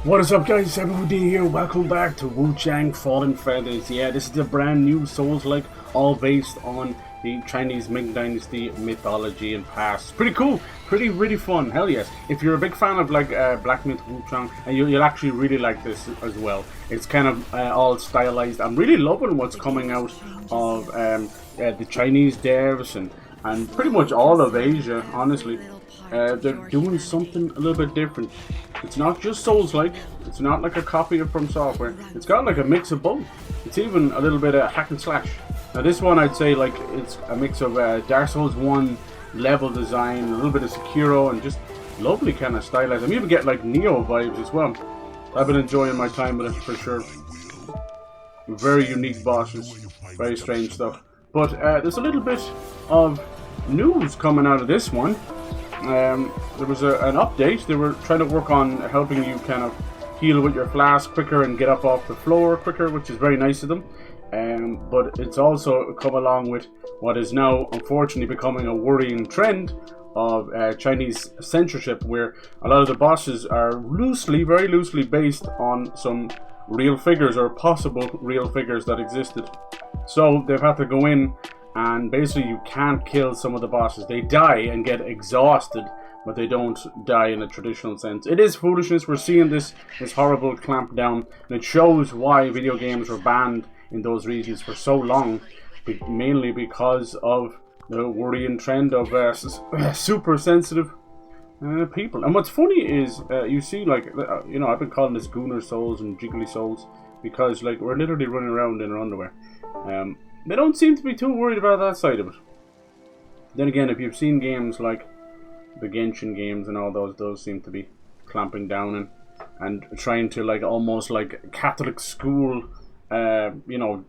What is up, guys? Everybody here. Welcome back to Wuchang Fallen Feathers. Yeah, this is a brand new Souls-like, all based on the Chinese Ming Dynasty mythology and past. Pretty cool, really fun. Hell yes! If you're a big fan of like Black Myth Wuchang, and you'll actually really like this as well. It's kind of all stylized. I'm really loving what's coming out of the Chinese devs and pretty much all of Asia. Honestly, they're doing something a little bit different. It's not just Souls-like, it's not like a copy of From Software, it's got like a mix of both. It's even a little bit of hack and slash. Now this one I'd say like it's a mix of Dark Souls 1 level design, a little bit of Sekiro, and just lovely kind of stylized. I'm even getting like Neo vibes as well. I've been enjoying my time with it for sure. Very unique bosses, very strange stuff. But there's a little bit of news coming out of this one. There was an update. They were trying to work on helping you kind of heal with your flask quicker and get up off the floor quicker, which is very nice of them. But it's also come along with what is now unfortunately becoming a worrying trend of Chinese censorship, where a lot of the bosses are very loosely based on some real figures or possible real figures that existed. So they've had to go in and basically you can't kill some of the bosses. They die and get exhausted, but they don't die in a traditional sense. It is foolishness. We're seeing this horrible clamp down, and it shows why video games were banned in those regions for so long, mainly because of the worrying trend of super sensitive people. And what's funny is you see, like, you know, I've been calling this Gooner Souls and Jiggly Souls because like we're literally running around in our underwear. They don't seem to be too worried about that side of it. Then again, if you've seen games like the Genshin games and all those seem to be clamping down and trying to like almost like Catholic school, you know,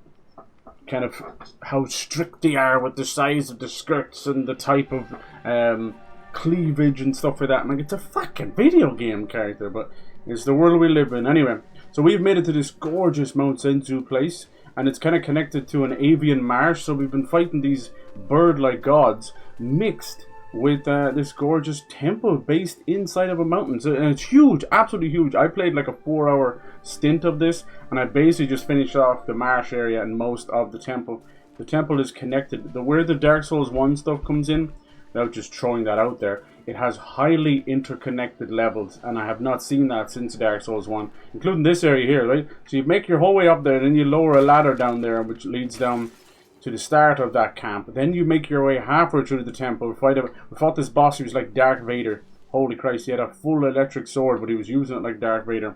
kind of how strict they are with the size of the skirts and the type of cleavage and stuff like that. I'm like, it's a fucking video game character, but it's the world we live in. Anyway, so we've made it to this gorgeous Mount Senju place, and it's kind of connected to an avian marsh, so we've been fighting these bird-like gods mixed with this gorgeous temple based inside of a mountain. So, and it's huge, absolutely huge. I played like a 4-hour stint of this, and I basically just finished off the marsh area and most of the temple. The temple is connected. Where the Dark Souls 1 stuff comes in, without just throwing that out there, it has highly interconnected levels, and I have not seen that since Dark Souls 1, including this area here, right? So you make your whole way up there, then you lower a ladder down there, which leads down to the start of that camp. Then you make your way halfway through the temple. We fought this boss who was like Darth Vader. Holy Christ, he had a full electric sword, but he was using it like Darth Vader.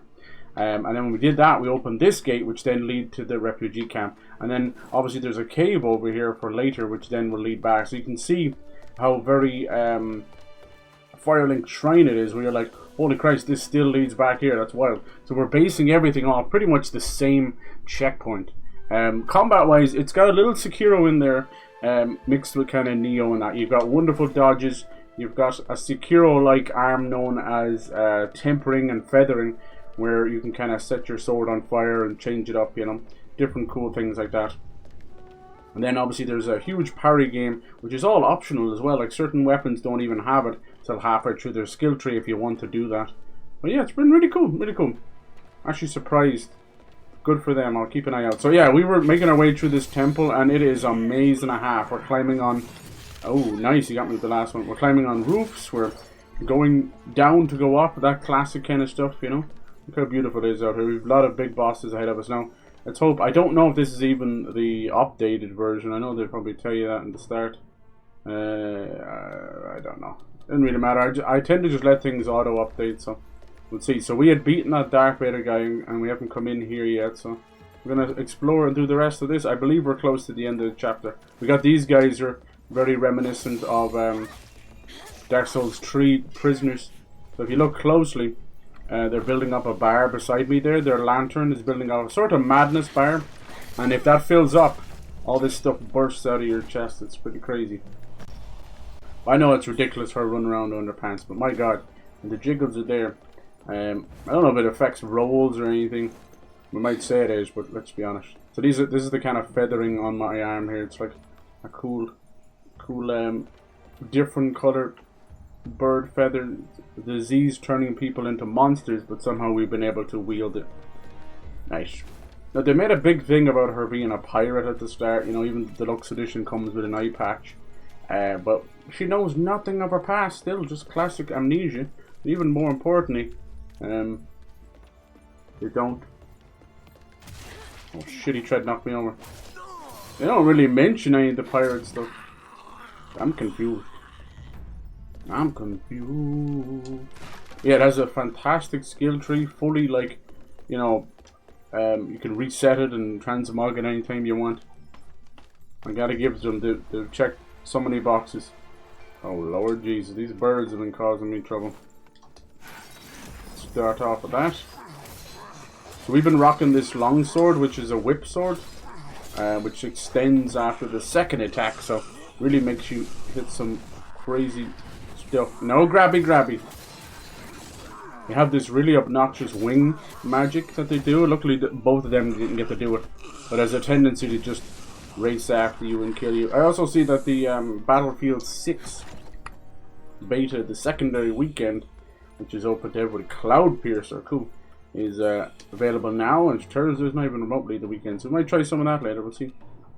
And then when we did that, we opened this gate, which then lead to the refugee camp. And then obviously there's a cave over here for later, which then will lead back. So you can see how very Firelink Shrine it is, where you're like, holy Christ, this still leads back here. That's wild. So we're basing everything off pretty much the same checkpoint. Combat wise, it's got a little Sekiro in there, mixed with kind of Neo and that. You've got wonderful dodges. You've got a Sekiro like arm known as tempering and feathering, where you can kind of set your sword on fire and change it up, you know, different cool things like that. And then obviously there's a huge parry game, which is all optional as well. Like certain weapons don't even have it till halfway through their skill tree if you want to do that. But yeah, it's been really cool, really cool. Actually surprised. Good for them. I'll keep an eye out. So yeah, we were making our way through this temple, and it is a maze and a half. We're climbing on... Oh, nice. You got me with the last one. We're climbing on roofs. We're going down to go up. That classic kind of stuff, you know. Look how beautiful it is out here. We've a lot of big bosses ahead of us now. Let's hope. I don't know if this is even the updated version. I know they'll probably tell you that in the start. I don't know. Doesn't really matter. I tend to just let things auto update, so we'll see. So we had beaten that Darth Vader guy, and we haven't come in here yet, so we're going to explore and do the rest of this. I believe we're close to the end of the chapter. We got these guys who are very reminiscent of Dark Souls 3 prisoners. So if you look closely, they're building up a bar beside me there. Their lantern is building up a sort of madness bar, and if that fills up, all this stuff bursts out of your chest. It's pretty crazy. I know it's ridiculous for a run around underpants, but my god, the jiggles are there. I don't know if it affects rolls or anything. We might say it is, but let's be honest. So this is the kind of feathering on my arm here. It's like a cool, different color bird feather disease turning people into monsters, but somehow we've been able to wield it. Nice. Now, they made a big thing about her being a pirate at the start. You know, even the deluxe edition comes with an eye patch. But she knows nothing of her past still, just classic amnesia. Even more importantly, they don't... Oh shit, he tried to knock me over. They don't really mention any of the pirate stuff. I'm confused. I'm confused. Yeah, it has a fantastic skill tree, fully like, you know, you can reset it and transmog it anytime you want. I gotta give them, they've checked so many boxes. Oh Lord Jesus, these birds have been causing me trouble. Start off with that. So we've been rocking this longsword, which is a whip sword, which extends after the second attack, so really makes you hit some crazy stuff. No grabby grabby. You have this really obnoxious wing magic that they do. Luckily both of them didn't get to do it, but has a tendency to just race after you and kill you. I also see that the Battlefield 6 beta, the secondary weekend, which is open to everybody, Cloud Piercer, cool, is available now, and Thursday's not even remotely the weekend, so we might try some of that later, we'll see.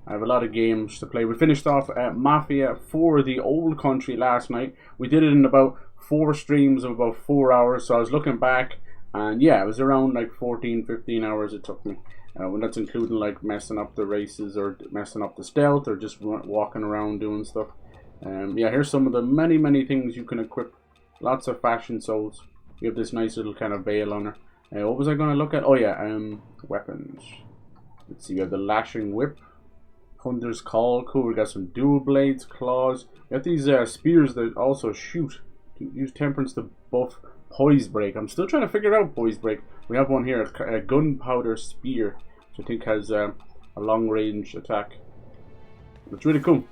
I have a lot of games to play. We finished off Mafia 4, the old country, last night. We did it in about 4 streams of about 4 hours, so I was looking back, and yeah, it was around like 14-15 hours it took me. When that's including like messing up the races or messing up the stealth or just walking around doing stuff. Yeah, here's some of the many things you can equip. Lots of fashion souls. We have this nice little kind of veil on her. What was I going to look at? Oh yeah, weapons. Let's see, we have the lashing whip. Hunter's call, cool. We got some dual blades, claws. We have these spears that also shoot. Use temperance to buff poise break. I'm still trying to figure out poise break. We have one here, a gunpowder spear, which I think has a long range attack. It's really cool.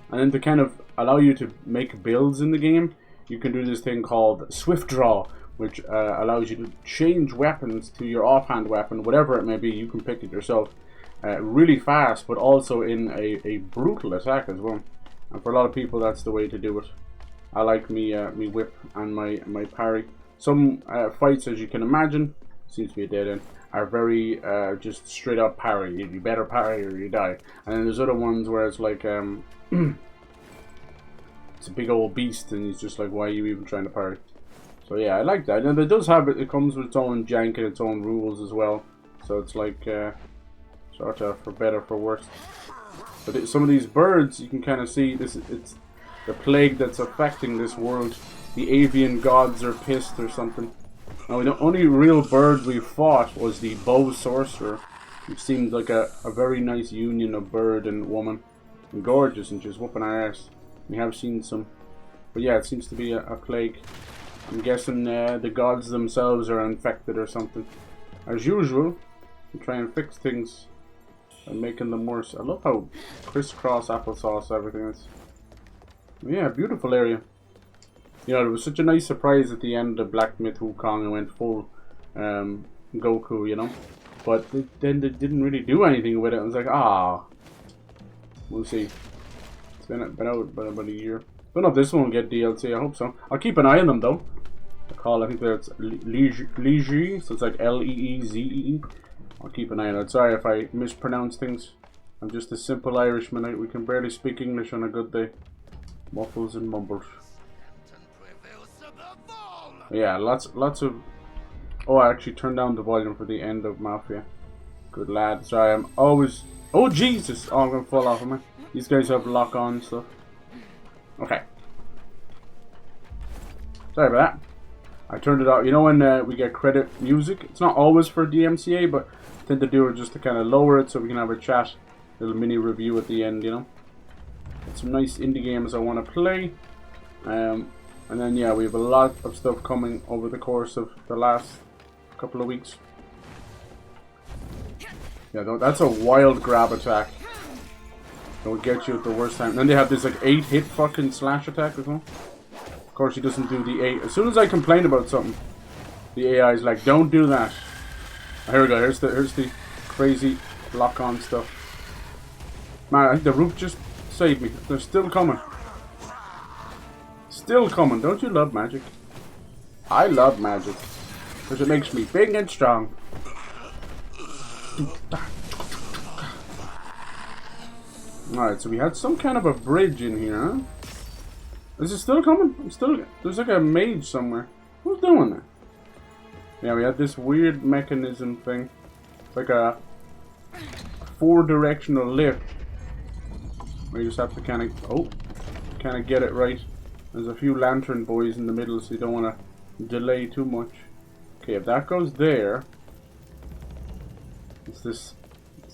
And then to kind of allow you to make builds in the game, you can do this thing called swift draw, which allows you to change weapons to your offhand weapon, whatever it may be. You can pick it yourself. Really fast, but also in a brutal attack as well. And for a lot of people, that's the way to do it. I like me whip and my parry. Some fights, as you can imagine, seems to be a dead end, are very just straight up parry. You better parry or you die. And then there's other ones where it's like it's a big old beast, and he's just like, why are you even trying to parry? So yeah, I like that. And it does have it comes with its own jank and its own rules as well. So it's like sort of for better, for worse. But some of these birds, you can kind of see this. It's the plague that's affecting this world. The avian gods are pissed or something. Now, the only real bird we fought was the bow sorcerer, which seemed like a very nice union of bird and woman, and gorgeous, and just whooping our ass. We have seen some, but yeah, it seems to be a plague. I'm guessing the gods themselves are infected or something. As usual, we try and fix things by making them worse. I love how crisscross applesauce everything is. Yeah, beautiful area. You know, it was such a nice surprise at the end of Black Myth Wukong and went full Goku, you know. But then they didn't really do anything with it. I was like, ah. We'll see. It's been out about a year. Don't know if this one will get DLC, I hope so. I'll keep an eye on them though. I think that's Liege, so it's like L-E-E-Z-E-E. I'll keep an eye on it. Sorry if I mispronounce things. I'm just a simple Irishman. We can barely speak English on a good day. Muffles and mumbles. Yeah, lots of... Oh, I actually turned down the volume for the end of Mafia. Good lad. Sorry, I'm always... Oh, Jesus! Oh, I'm gonna fall off of me. These guys have lock-on stuff. Okay. Sorry about that. I turned it out. You know when we get credit music? It's not always for DMCA, but I tend to do it just to kind of lower it so we can have a chat. Little mini review at the end, you know. Got some nice indie games I want to play. And then, yeah, we have a lot of stuff coming over the course of the last couple of weeks. Yeah, that's a wild grab attack. It will get you at the worst time. And then they have this like 8-hit fucking slash attack as well. Of course, he doesn't do the 8. As soon as I complain about something, the AI is like, don't do that. Oh, here we go. Here's the crazy lock-on stuff. Man, I think the roof just saved me. They're still coming. still coming. Don't you love magic? I love magic. Because it makes me big and strong. Alright, so we had some kind of a bridge in here, huh? Is it still coming? There's like a mage somewhere. Who's doing that? Yeah, we had this weird mechanism thing. It's like a 4-directional lift. Where you just have to kind of get it right. There's a few lantern boys in the middle, so you don't want to delay too much. Okay, if that goes there, it's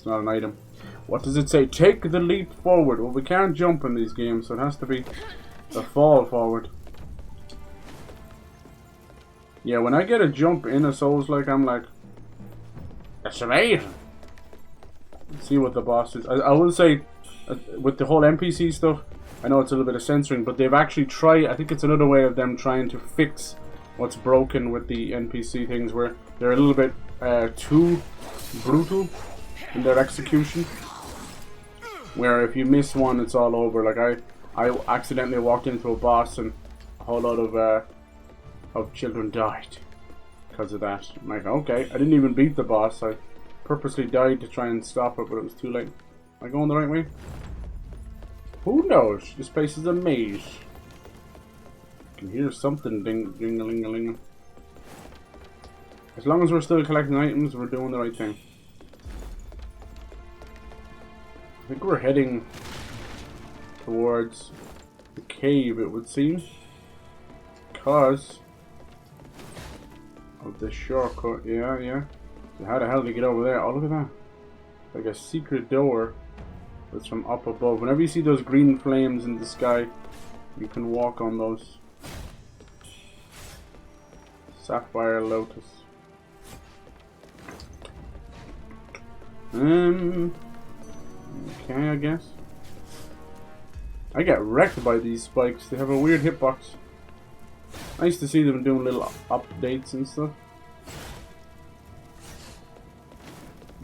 not an item. What does it say? Take the leap forward. Well, we can't jump in these games, so it has to be a fall forward. Yeah, when I get a jump in a Souls-like, I'm like, that's amazing. Let's see what the boss is. I will say, with the whole NPC stuff, I know it's a little bit of censoring, but they've actually tried, I think it's another way of them trying to fix what's broken with the NPC things, where they're a little bit too brutal in their execution. Where if you miss one, it's all over. Like I accidentally walked into a boss and a whole lot of children died because of that. I'm like, okay, I didn't even beat the boss. I purposely died to try and stop it, but it was too late. Am I going the right way? Who knows? This place is a maze. I can hear something ding-a-ling-a-ling. As long as we're still collecting items, we're doing the right thing. I think we're heading towards the cave, it would seem. Because of the shortcut. Yeah. So how the hell did we get over there? Oh, look at that. Like a secret door that's from up above. Whenever you see those green flames in the sky, you can walk on those. Sapphire Lotus. Okay, I guess. I get wrecked by these spikes. They have a weird hitbox. Nice to see them doing little updates and stuff.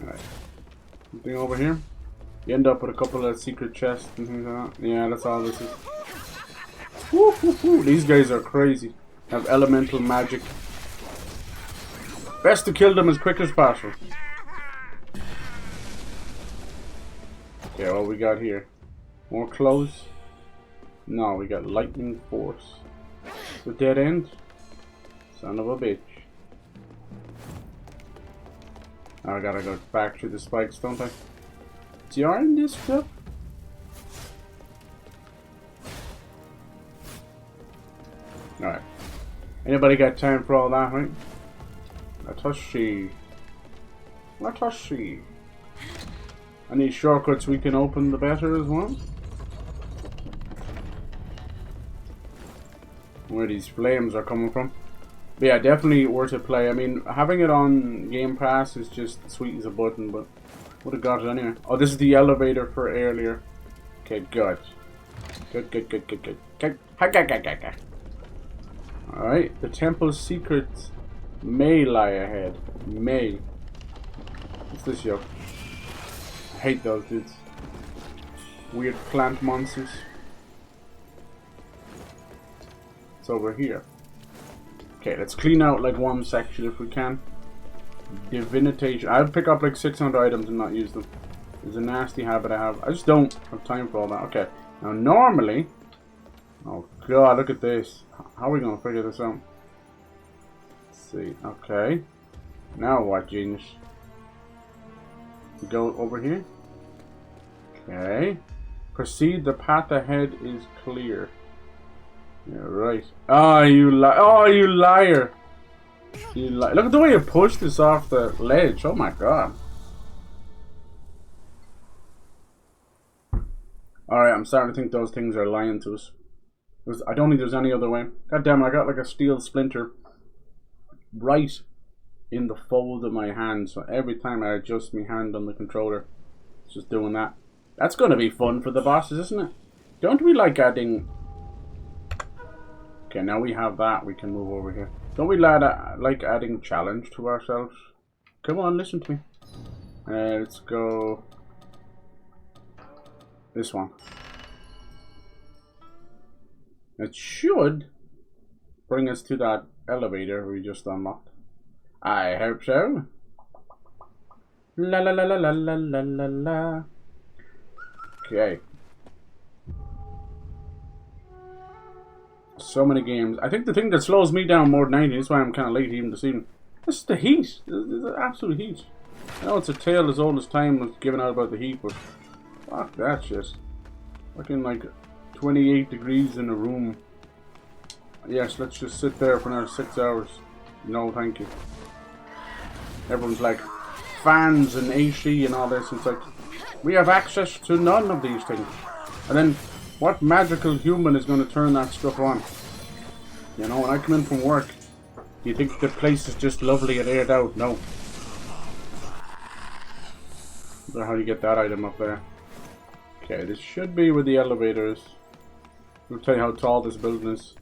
Alright. Something over here? You end up with a couple of secret chests and things like that. Yeah, that's all this is. Woo, woo, woo. These guys are crazy. Have elemental magic. Best to kill them as quick as possible. Okay, what we got here? More clothes? No, we got lightning force. The dead end? Son of a bitch. I gotta go back through the spikes, don't I? During this stuff? Alright. Anybody got time for all that, right? Let us see. Let us see. Any shortcuts we can open, the better as well. Where these flames are coming from. But yeah, definitely worth a play. I mean, having it on Game Pass is just sweet as a button, but would have got it anyway. Oh, this is the elevator for earlier. Okay, good. Good. Alright, the temple's secrets may lie ahead. May. What's this, yo? I hate those dudes. Weird plant monsters. It's over here. Okay, let's clean out like one section if we can. Divinitation. I'll pick up like 600 items and not use them. It's a nasty habit I have. I just don't have time for all that. Okay. Now normally... Oh god, look at this. How are we going to figure this out? Let's see. Okay. Now what, genius? Go over here. Okay. Proceed. The path ahead is clear. Yeah, right. Oh, you liar. Look at the way you pushed this off the ledge. Oh my god. Alright, I'm starting to think those things are lying to us. I don't think there's any other way. God damn it, I got like a steel splinter right in the fold of my hand. So every time I adjust my hand on the controller, it's just doing that. That's going to be fun for the bosses, isn't it? Don't we like adding... Okay, now we have that. We can move over here. Don't we like adding challenge to ourselves? Come on, listen to me. Let's go... This one. It should bring us to that elevator we just unlocked. I hope so. La la la la la la la la la. Okay. So many games. I think the thing that slows me down more than anything, is why I'm kind of late even this evening. This is the heat. The absolute heat. I know it's a tale as old as time was given out about the heat, but fuck that shit. Fucking like 28 degrees in a room. Yes, let's just sit there for another 6 hours. No, thank you. Everyone's like fans and AC and all this. And it's like, we have access to none of these things. And then, what magical human is going to turn that stuff on? You know, when I come in from work, do you think the place is just lovely and aired out? No. So how do you get that item up there? Okay, this should be where the elevator is. I'll tell you how tall this building is.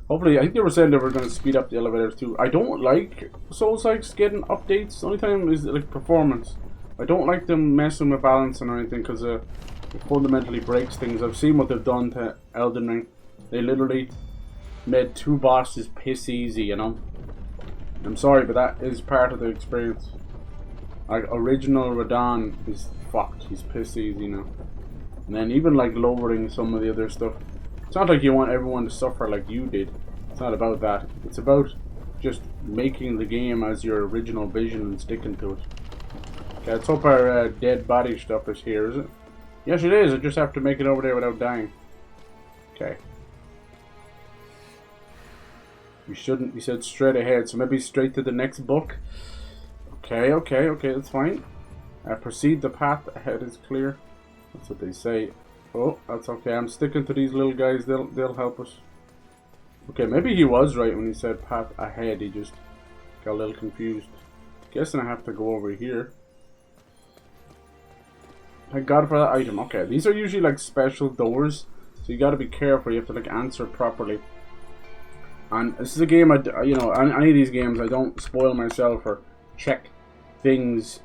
Hopefully, I think they were saying they were going to speed up the elevators too. I don't like Souls-likes getting updates. The only time is like performance. I don't like them messing with balancing or anything because it fundamentally breaks things. I've seen what they've done to Elden Ring. They literally made 2 bosses piss easy, you know. I'm sorry, but that is part of the experience. Like, original Radon is fucked. He's piss easy now. And then even like lowering some of the other stuff. It's not like you want everyone to suffer like you did. It's not about that. It's about just making the game as your original vision and sticking to it. Okay, let's hope our dead body stuff is here, is it? Yes, it is. I just have to make it over there without dying. Okay. You shouldn't. You said straight ahead, so maybe straight to the next book. Okay, that's fine. Proceed, the path ahead is clear. That's what they say. Oh, that's okay. I'm sticking to these little guys. They'll help us. Okay, maybe he was right when he said path ahead. He just got a little confused. Guessing I have to go over here. Thank God for that item. Okay, these are usually like special doors, so you got to be careful. You have to like answer properly. And this is a game you know, any of these games I don't spoil myself or check things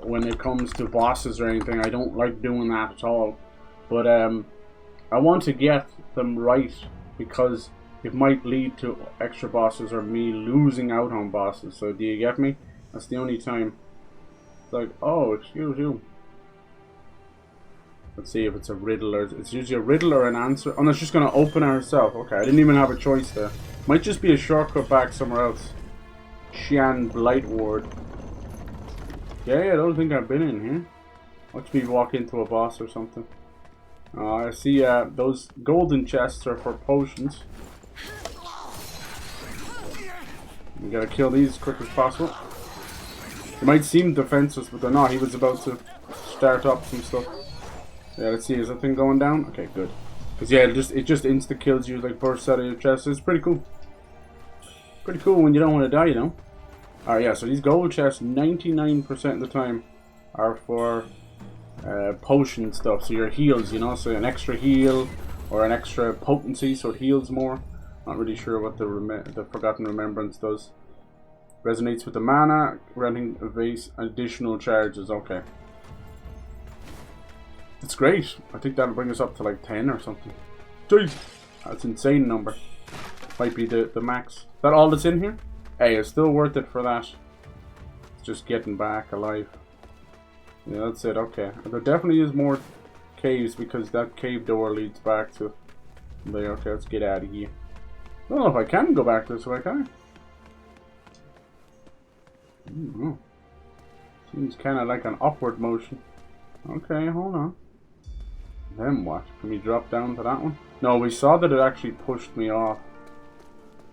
when it comes to bosses or anything. I don't like doing that at all. But I want to get them right because it might lead to extra bosses or me losing out on bosses. So do you get me? That's the only time. It's like, oh, excuse you. Let's see if it's a riddle or it's usually a riddle or an answer. Oh, no, it's just going to open herself. Okay, I didn't even have a choice there. Might just be a shortcut back somewhere else. Xian Blightward. Yeah, I don't think I've been in here. Watch me walk into a boss or something. I see those golden chests are for potions. We gotta kill these as quick as possible. They might seem defenseless, but they're not. He was about to start up some stuff. Yeah, let's see. Is that thing going down? Okay, good. Because yeah, it just insta kills you, like bursts out of your chest. It's pretty cool. Pretty cool when you don't want to die, you know. Alright, yeah. So these gold chests, 99% of the time, are for potion stuff. So your heals, you know. So an extra heal or an extra potency, so it heals more. Not really sure what the Forgotten Remembrance does. Resonates with the mana, granting evase additional charges. Okay. It's great. I think that'll bring us up to like 10 or something. Jeez, that's an insane number. Might be the max. Is that all that's in here? Hey, it's still worth it for that. It's just getting back alive. Yeah, that's it. Okay. There definitely is more caves because that cave door leads back to there. Okay, let's get out of here. I don't know if I can go back this way, can I? I don't know. Seems kind of like an upward motion. Okay, hold on. Then what? Can we drop down to that one? No, we saw that it actually pushed me off.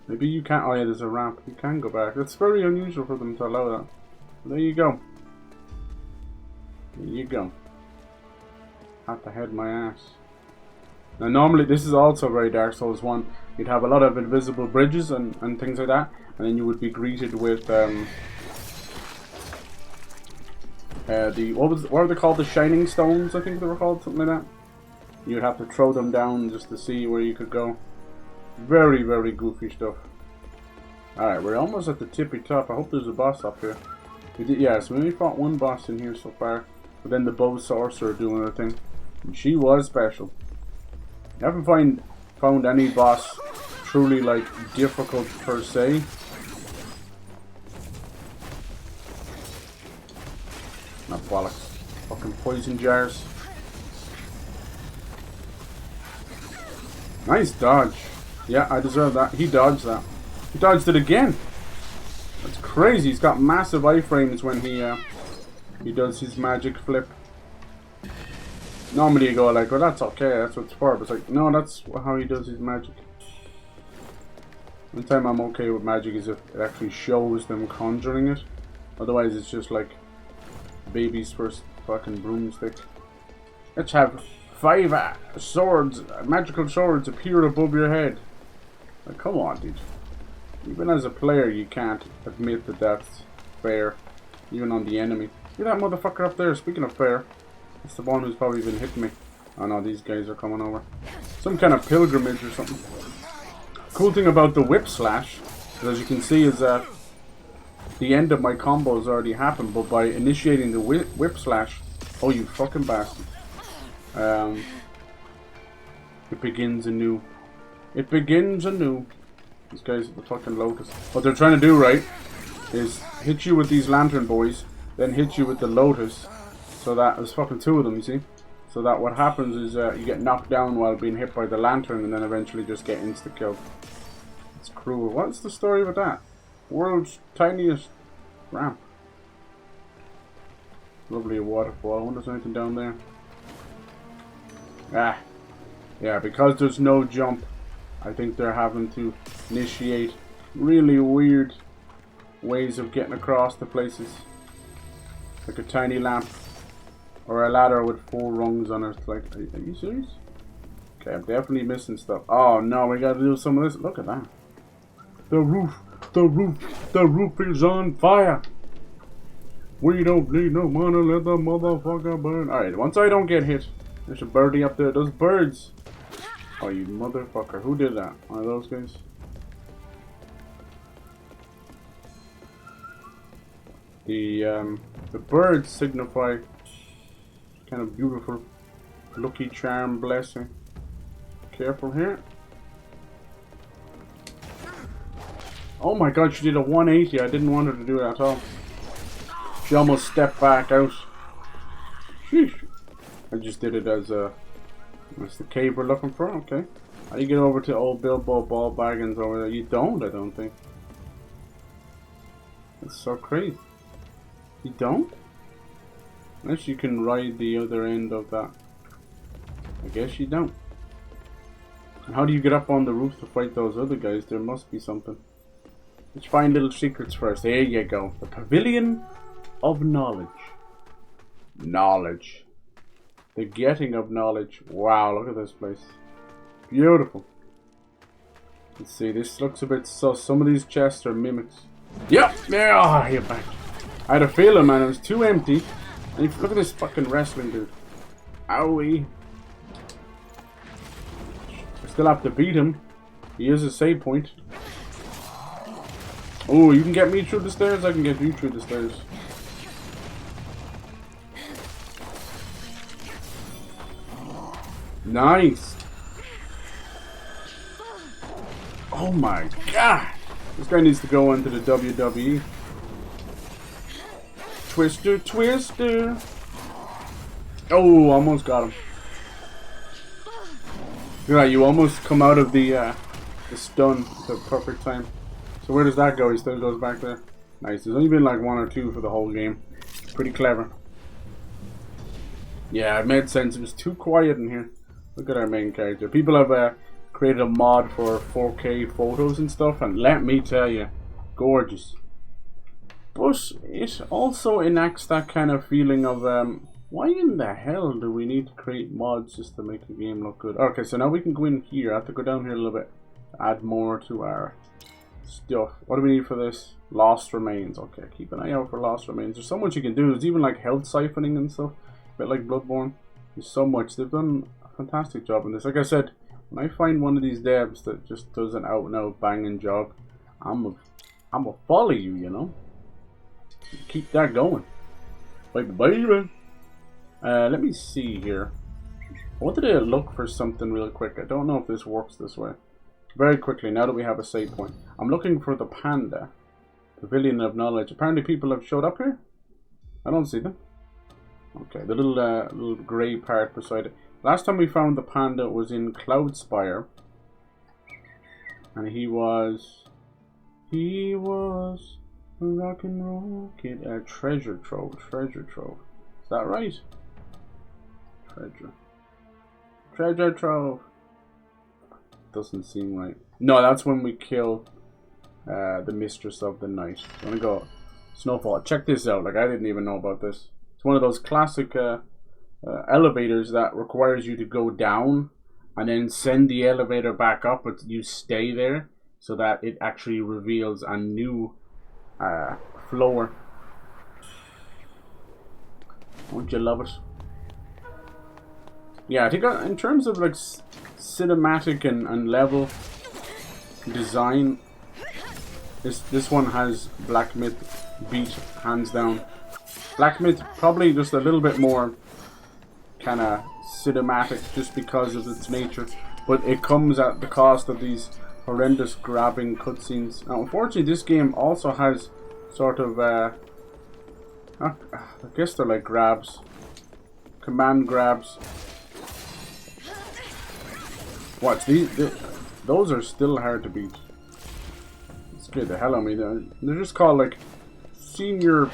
Maybe you can't. Oh yeah, there's a ramp. You can go back. It's very unusual for them to allow that. There you go. There you go. Have to head my ass. Now normally this is also very Dark Souls 1. You'd have a lot of invisible bridges and things like that. And then you would be greeted with what were they called? The Shining Stones, I think they were called, something like that. You'd have to throw them down just to see where you could go. Very, very goofy stuff. Alright, we're almost at the tippy top. I hope there's a boss up here. Yeah, so we only fought one boss in here so far. But then the bow sorcerer doing her thing. And she was special. You have to find found any boss truly like difficult per se. Not bollocks. Fucking poison jars. Nice dodge. Yeah, I deserve that. He dodged that. He dodged it again. That's crazy. He's got massive iframes when he does his magic flip. Normally you go like, well, that's okay, that's what it's for. But it's like, no, that's how he does his magic. The only time I'm okay with magic is if it actually shows them conjuring it. Otherwise, it's just like baby's first fucking broomstick. Let's have 5 swords, magical swords appear above your head. Like, come on, dude. Even as a player, you can't admit that that's fair. Even on the enemy. Look at that motherfucker up there. Speaking of fair, it's the one who's probably been hitting me. Oh no, these guys are coming over. Some kind of pilgrimage or something. Cool thing about the whip slash, as you can see, is that the end of my combo has already happened, but by initiating the whip slash, oh you fucking bastard, it begins anew. It begins anew. These guys at the fucking lotus. What they're trying to do, right, is hit you with these lantern boys, then hit you with the lotus, so that there's fucking 2 of them, you see. So that what happens is you get knocked down while being hit by the lantern, and then eventually just get insta killed. It's cruel. What's the story with that? World's tiniest ramp. Lovely waterfall. I wonder if there's anything down there. Ah. Yeah, because there's no jump, I think they're having to initiate really weird ways of getting across the places. Like a tiny lamp. Or a ladder with 4 rungs on it. Like, are you serious? Okay, I'm definitely missing stuff. Oh no, we gotta do some of this. Look at that. The roof is on fire. We don't need no money, let the motherfucker burn. Alright, once I don't get hit, there's a birdie up there. Those birds. Oh, you motherfucker. Who did that? One of those guys? The birds signify kind of beautiful, lucky charm, blessing. Careful here. Oh my god, she did a 180. I didn't want her to do that at all. She almost stepped back out. Sheesh. I just did it as that's the cave we're looking for. Okay. How do you get over to old Bilbo Ball Baggins over there? You don't, I don't think. That's so crazy. You don't? Unless you can ride the other end of that. I guess you don't. And how do you get up on the roof to fight those other guys? There must be something. Let's find little secrets first. There you go. The Pavilion of Knowledge. Knowledge. The getting of knowledge. Wow, look at this place. Beautiful. Let's see, this looks a bit sus. Some of these chests are mimics. Yep! Yeah, oh, you're back. I had a feeling, man, it was too empty. And look at this fucking wrestling dude. Owie. I still have to beat him. He is a save point. Oh, you can get me through the stairs? I can get you through the stairs. Nice. Oh my god. This guy needs to go into the WWE. Twister, twister. Oh, almost got him. Look at that, you almost come out of the stun at the perfect time. So where does that go? He still goes back there. Nice. There's only been like 1 or 2 for the whole game. Pretty clever. Yeah, it made sense. It was too quiet in here. Look at our main character. People have created a mod for 4K photos and stuff, and let me tell you, gorgeous. But it also enacts that kind of feeling of, why in the hell do we need to create mods just to make the game look good? Okay, so now we can go in here. I have to go down here a little bit to add more to our stuff. What do we need for this? Lost Remains. Okay, keep an eye out for Lost Remains. There's so much you can do. There's even like health siphoning and stuff. A bit like Bloodborne. There's so much. They've done a fantastic job in this. Like I said, when I find one of these devs that just does an out and out banging job, I'm a follow you, you know? Keep that going. Baby, baby. Let me see here. I wanted to look for something real quick. I don't know if this works this way. Very quickly, now that we have a save point. I'm looking for the panda. Pavilion of Knowledge. Apparently people have showed up here. I don't see them. Okay, the little grey part beside it. Last time we found the panda was in Cloudspire. And he was a rock and roll kid. Treasure trove. Is that right? Treasure trove. Doesn't seem right. No, that's when we kill the Mistress of the Night. I'm gonna go Snowfall. Check this out. Like, I didn't even know about this. It's one of those classic elevators that requires you to go down and then send the elevator back up, but you stay there so that it actually reveals a new floor. Won't you love it? Yeah, I think in terms of like cinematic and level design, this one has Black Myth beat hands down. Black Myth probably just a little bit more kind of cinematic just because of its nature, but it comes at the cost of these horrendous grabbing cutscenes. Now, unfortunately, this game also has sort of I guess they're like grabs, command grabs. Watch these. Those are still hard to beat. It scared the hell out of me. They're just called like Senior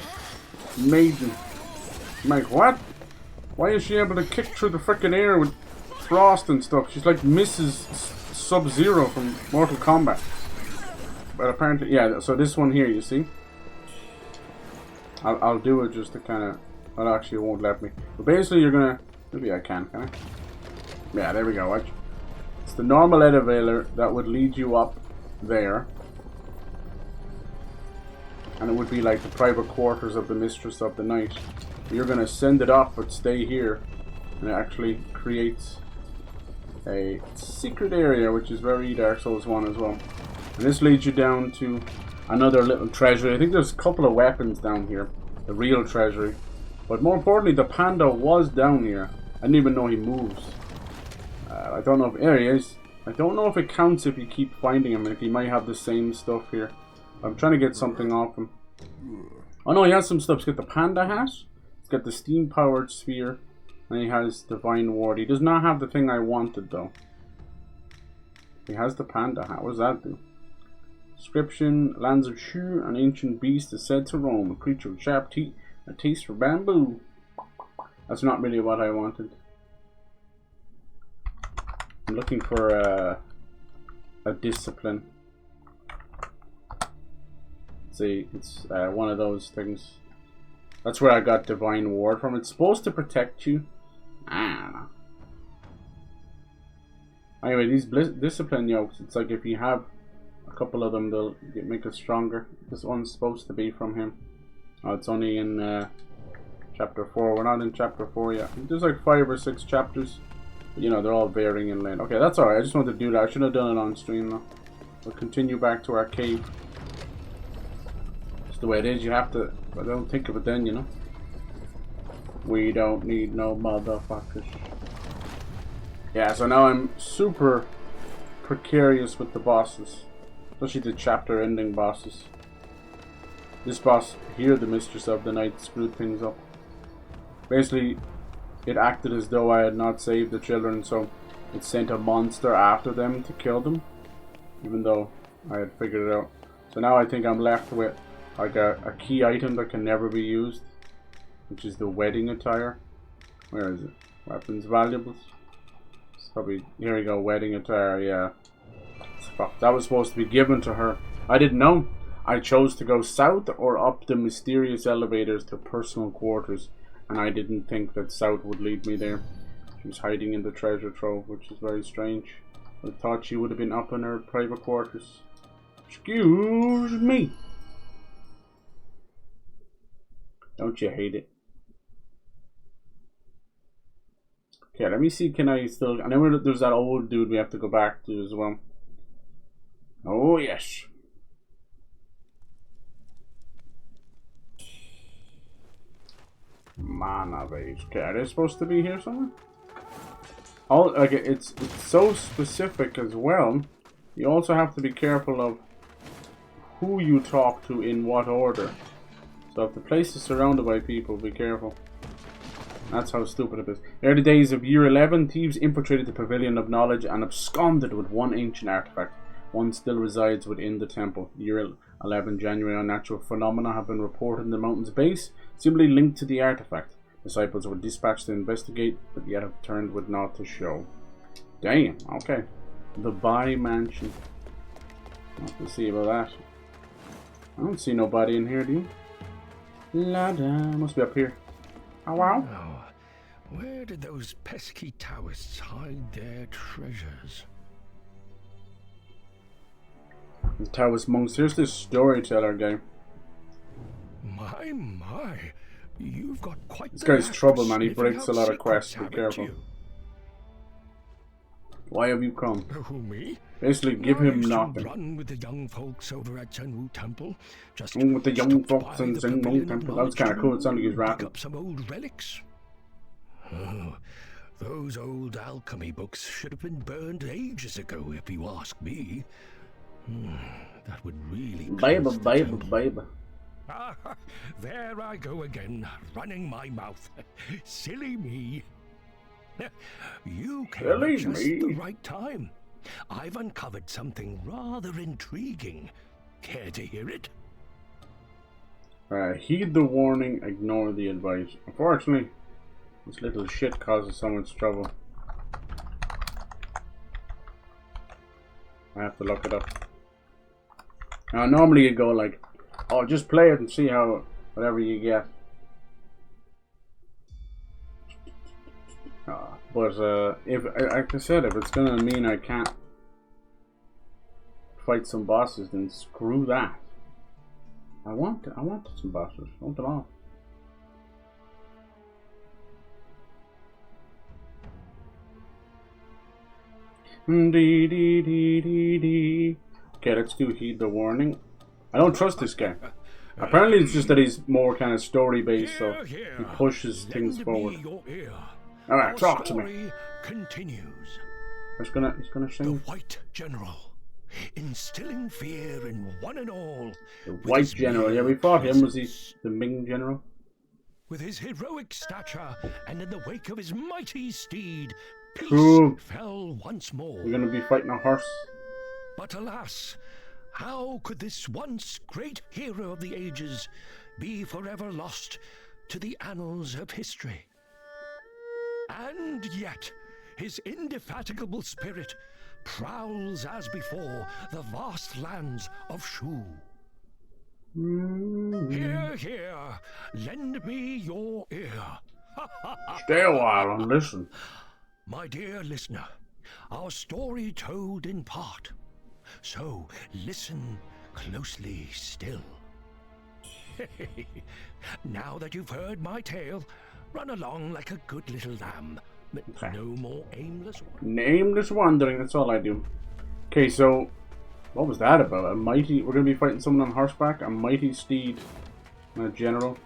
Maiden. I'm like, what? Why is she able to kick through the freaking air with frost and stuff? She's like Mrs. Sub-Zero from Mortal Kombat. But apparently, yeah. So this one here, you see, I'll do it just to kind of. Well, actually, it won't let me. But basically, you're gonna. Maybe I can I? Yeah, there we go. Watch. It's the normal elevator that would lead you up there. And it would be like the private quarters of the Mistress of the Night. You're going to send it up, but stay here. And it actually creates a secret area, which is very Dark Souls 1 as well. And this leads you down to another little treasury. I think there's a couple of weapons down here. The real treasury. But more importantly, the panda was down here. I didn't even know he moves. I don't know if there he is. I don't know if it counts if you keep finding him. If he might have the same stuff here. I'm trying to get something off him. Oh no, he has some stuff. He's got the panda hat. He's got the steam powered sphere. And he has Divine Ward. He does not have the thing I wanted though. He has the panda hat. What does that do? Description: Lands of Shu, an ancient beast is said to roam. A creature with sharp teeth, a taste for bamboo. That's not really what I wanted. I'm looking for a discipline. See, it's one of those things. That's where I got Divine Ward from. It's supposed to protect you. I don't know. Anyway, these discipline yokes, it's like if you have a couple of them, they'll make us stronger. This one's supposed to be from him. Oh, it's only in chapter 4. We're not in chapter 4 yet. There's like 5 or 6 chapters. But, you know, they're all varying in length. Okay, that's alright. I just wanted to do that. I should have done it on stream though. We'll continue back to our cave. It's the way it is. You have to. I don't think of it then, you know. We don't need no motherfuckers. Yeah, so now I'm super precarious with the bosses. Especially the chapter ending bosses. This boss here, the Mistress of the Night, screwed things up. Basically, it acted as though I had not saved the children, so it sent a monster after them to kill them. Even though I had figured it out. So now I think I'm left with like a key item that can never be used. Which is the wedding attire. Where is it? Weapons, valuables. It's probably, here we go, wedding attire, yeah. Fuck, that was supposed to be given to her. I didn't know. I chose to go south or up the mysterious elevators to personal quarters. And I didn't think that south would lead me there. She was hiding in the treasure trove, which is very strange. I thought she would have been up in her private quarters. Excuse me. Don't you hate it? Okay, let me see, can I still... I know there's that old dude we have to go back to as well. Oh, yes. Mana base. Okay, are they supposed to be here somewhere? all like it's so specific as well. You also have to be careful of who you talk to in what order. So if the place is surrounded by people, be careful. That's how stupid it is. Early days of Year 11, thieves infiltrated the Pavilion of Knowledge and absconded with one ancient artifact. One still resides within the temple. Year 11, January, unnatural phenomena have been reported in the mountain's base, simply linked to the artifact. Disciples were dispatched to investigate, but yet have returned with naught to show. Damn, okay. The Bai Mansion. I'll have to see about that. I don't see nobody in here, do you? Lada, must be up here. Oh wow. Oh, where did those pesky Taoists hide their treasures? The Taoist monks. Here's this storyteller guy. My, you've got quite. This guy's trouble, man. He breaks a lot of quests. Be careful. Why have you come? Who, me? Basically, give him nothing. Run with the young folks over at Zhenwu Temple. Just with the young folks in Zhenwu Temple. That was kind of cool. It sounded like he was rapping. Up some old relics. Oh, those old alchemy books should have been burned ages ago, if you ask me. That would really. Baby. Ah, there I go again, running my mouth. Silly me. You came at just the right time. I've uncovered something rather intriguing. Care to hear it? Heed the warning, ignore the advice. Unfortunately, this little shit causes so much trouble. I have to look it up. Now, normally you go like, oh, just play it and see how, whatever you get. But if, like I said, if it's gonna mean I can't fight some bosses, then screw that. I want some bosses. I want them all. Okay, let's do heed the warning. I don't trust this guy. Apparently it's just that he's more kind of story based, so he pushes things forward. Alright, talk to me. Continues. He's gonna sing. The White General, instilling fear in one and all. The White General, yeah, we fought him. Was he the Ming General? With his heroic stature and in the wake of his mighty steed, peace fell once more. We're gonna be fighting a horse. But alas, how could this once great hero of the ages be forever lost to the annals of history? And yet, his indefatigable spirit prowls as before the vast lands of Shu. Hear, hear, lend me your ear. Stay a while and listen. My dear listener, our story told in part. So listen closely still. Now that you've heard my tale, run along like a good little lamb. Okay. No more aimless wandering. Aimless wandering, that's all I do. Okay, so what was that about? A mighty, we're gonna be fighting someone on horseback, a mighty steed, and a general.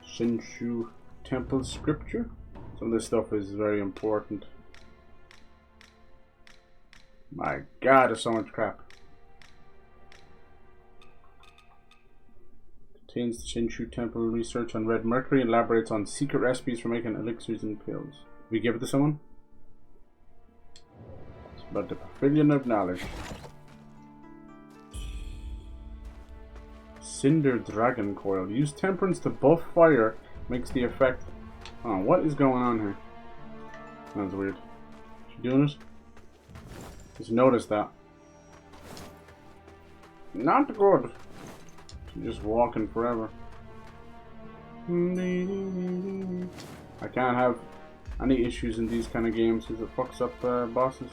Shinshu Temple scripture. Some of this stuff is very important. My god, there's so much crap. Contains the Shinshu Temple research on Red Mercury and elaborates on secret recipes for making elixirs and pills. We give it to someone? It's about the Pavilion of Knowledge. Cinder Dragon Coil. Use temperance to buff fire. Makes the effect. Oh, what is going on here? That's weird. Is she doing it? Just noticed that. Not good. She's just walking forever. I can't have any issues in these kind of games because it fucks up bosses.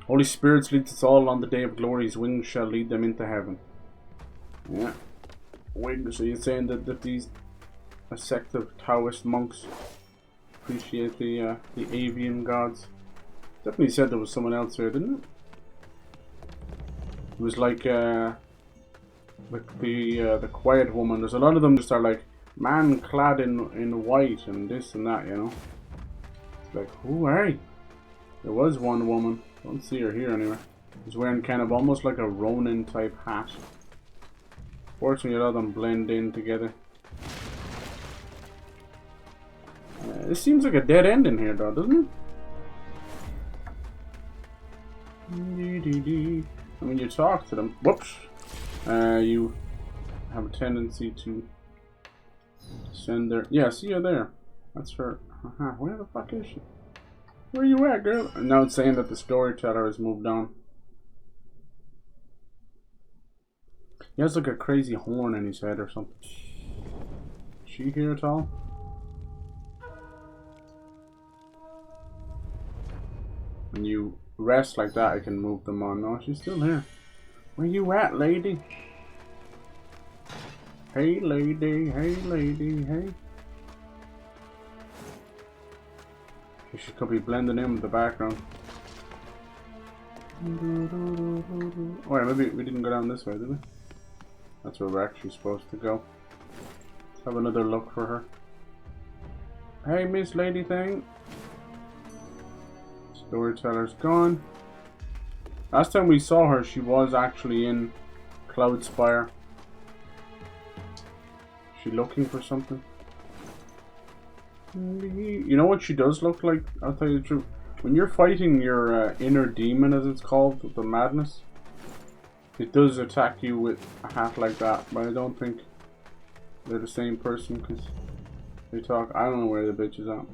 Holy Spirits leads us all on the day of glory. His wings shall lead them into heaven. Yeah. Wings. So you're saying that these a sect of Taoist monks appreciate the avian gods? Definitely said there was someone else here, didn't it? It was like the quiet woman. There's a lot of them just are like man clad in white and this and that, you know. It's like, who are you? There was one woman. Don't see her here anyway. She's wearing kind of almost like a Ronin type hat. Fortunately, a lot of them blend in together. This seems like a dead end in here, though, doesn't it? And when you talk to them, whoops, you have a tendency to send their. Yeah, see you there. That's her. Where the fuck is she? Where you at, girl? And now it's saying that the storyteller has moved on. He has like a crazy horn in his head or something. Is she here at all? When you rest like that, I can move them on. No, she's still here. Where you at, lady? Hey, lady. Hey, lady. Hey. She could be blending in with the background. Oh, yeah, maybe we didn't go down this way, did we? That's where we're actually supposed to go. Let's have another look for her. Hey, Miss Lady Thing. Storyteller's gone. Last time we saw her, she was actually in Cloudspire. Is she looking for something? You know what she does look like? I'll tell you the truth. When you're fighting your inner demon, as it's called, the madness, it does attack you with a hat like that. But I don't think they're the same person because they talk. I don't know where the bitch is at.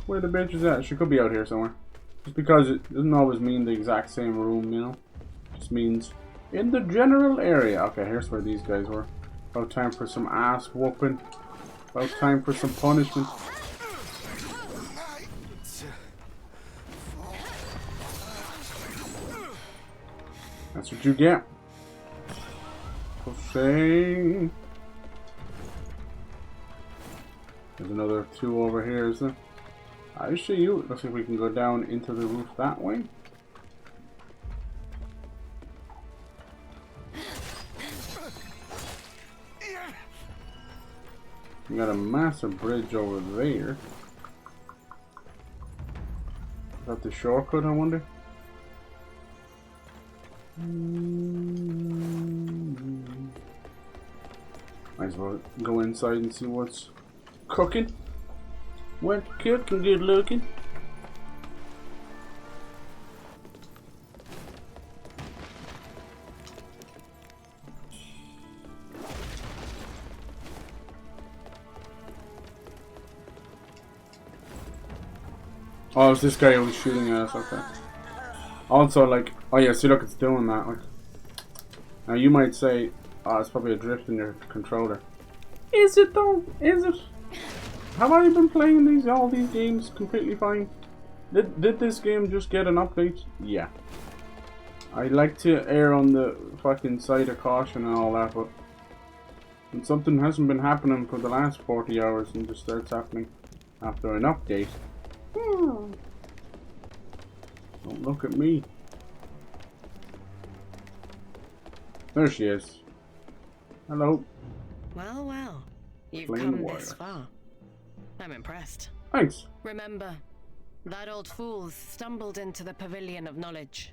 Where the bitch is at? She could be out here somewhere. Just because it doesn't always mean the exact same room, you know. It just means in the general area. Okay, here's where these guys were. About time for some ass whooping. About time for some punishment. That's what you get. Pushing. There's another two over here, is there? I see you. Looks like we can go down into the roof that way. We got a massive bridge over there. Is that the shortcut, I wonder? Might as well go inside and see what's cooking. What's cooking, good looking? Oh, it's this guy who was shooting at us, okay. Also, like, oh yeah, see look, it's doing that, like. Now you might say, oh, it's probably a drift in your controller. Is it though? Is it? Have I been playing all these games completely fine? Did this game just get an update? Yeah. I like to err on the fucking side of caution and all that, but when something hasn't been happening for the last 40 hours and just starts happening after an update. Don't look at me. There she is. Hello. Well, well. You've Plain come water. this far. I'm impressed. Thanks. Remember, that old fool stumbled into the pavilion of knowledge.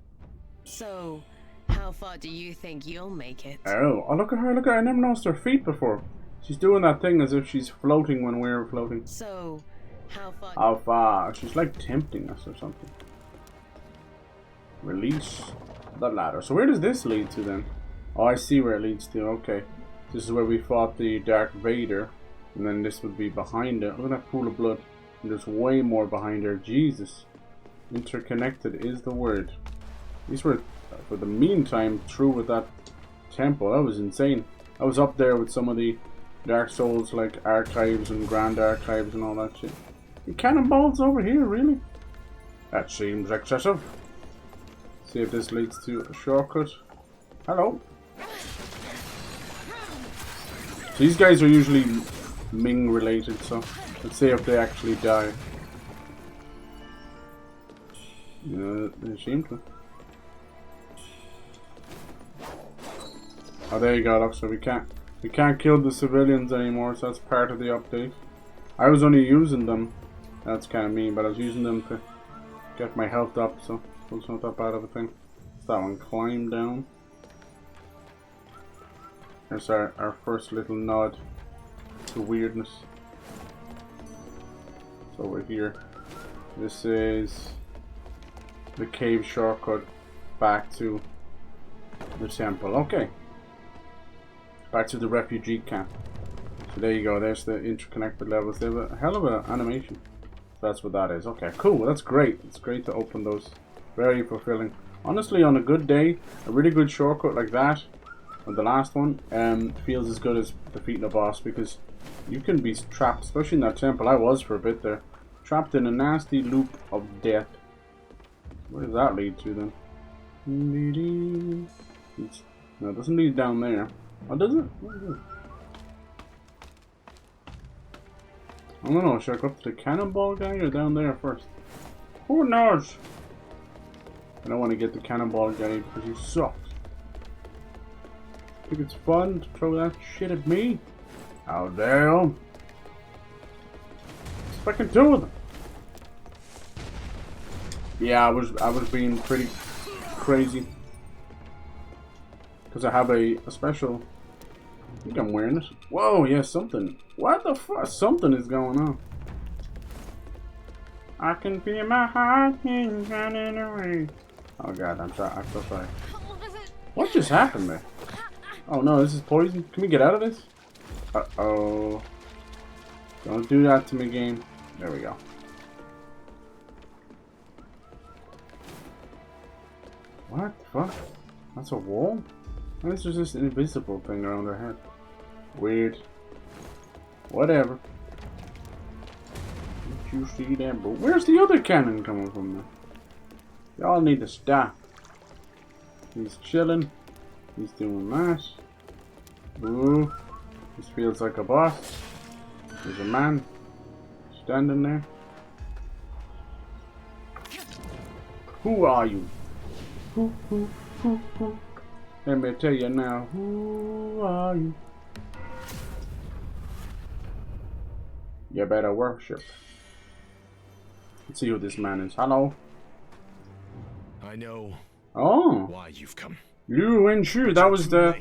So, how far do you think you'll make it? Oh, look at her, look at her. I never noticed her feet before. She's doing that thing as if she's floating when we're floating. So, how far? How far? She's like tempting us or something. Release the ladder. So where does this lead to then? Oh, I see where it leads to. Okay. This is where we fought the Darth Vader. And then this would be behind it. Look at that pool of blood. And there's way more behind her. Jesus. Interconnected is the word. These were, for the meantime, through with that temple. That was insane. I was up there with some of the Dark Souls like archives and Grand Archives and all that shit. The cannonballs over here, really? That seems excessive. See if this leads to a shortcut. Hello. These guys are usually Ming related, so let's see if they actually die. Yeah, they seem to. Oh, there you go, look, so we can't. We can't kill the civilians anymore, so that's part of the update. I was only using them. That's kind of mean, but I was using them to get my health up, so it's not that bad of a thing. It's that one. Climb down. There's our first little nod to weirdness. It's over here. This is the cave shortcut back to the temple. Okay. Back to the refugee camp. So there you go. There's the interconnected levels. They have a hell of an animation. So that's what that is. Okay, cool. Well, that's great. It's great to open those. Very fulfilling. Honestly, on a good day, a really good shortcut like that, or the last one, feels as good as defeating a boss, because you can be trapped, especially in that temple. I was for a bit there. Trapped in a nasty loop of death. Where does that lead to then? No, it doesn't lead down there. Oh, does it? What is it? I don't know. Should I go up to the cannonball guy or down there first? Who knows? I don't want to get the cannonball guy because he sucks. Think it's fun to throw that shit at me? How dare you? If I can do them. Yeah, I was being pretty crazy because I have a special. I think I'm wearing it. Whoa, yeah, something. What the fuck? Something is going on. I can feel my heart running away. Oh god, I'm so sorry. What just happened there? Oh no, this is poison. Can we get out of this? Uh-oh. Don't do that to me, game. There we go. What the fuck? That's a wall? Why is there this invisible thing around her head? Weird. Whatever. Did you see that? But where's the other cannon coming from now? Y'all need to stop. He's chilling. He's doing that. Ooh. This feels like a boss. There's a man standing there. Who are you? Who? Let me tell you now. Who are you? You better worship. Let's see who this man is. Hello. I know. Oh. Why you've come. Liu Wenshu, that was the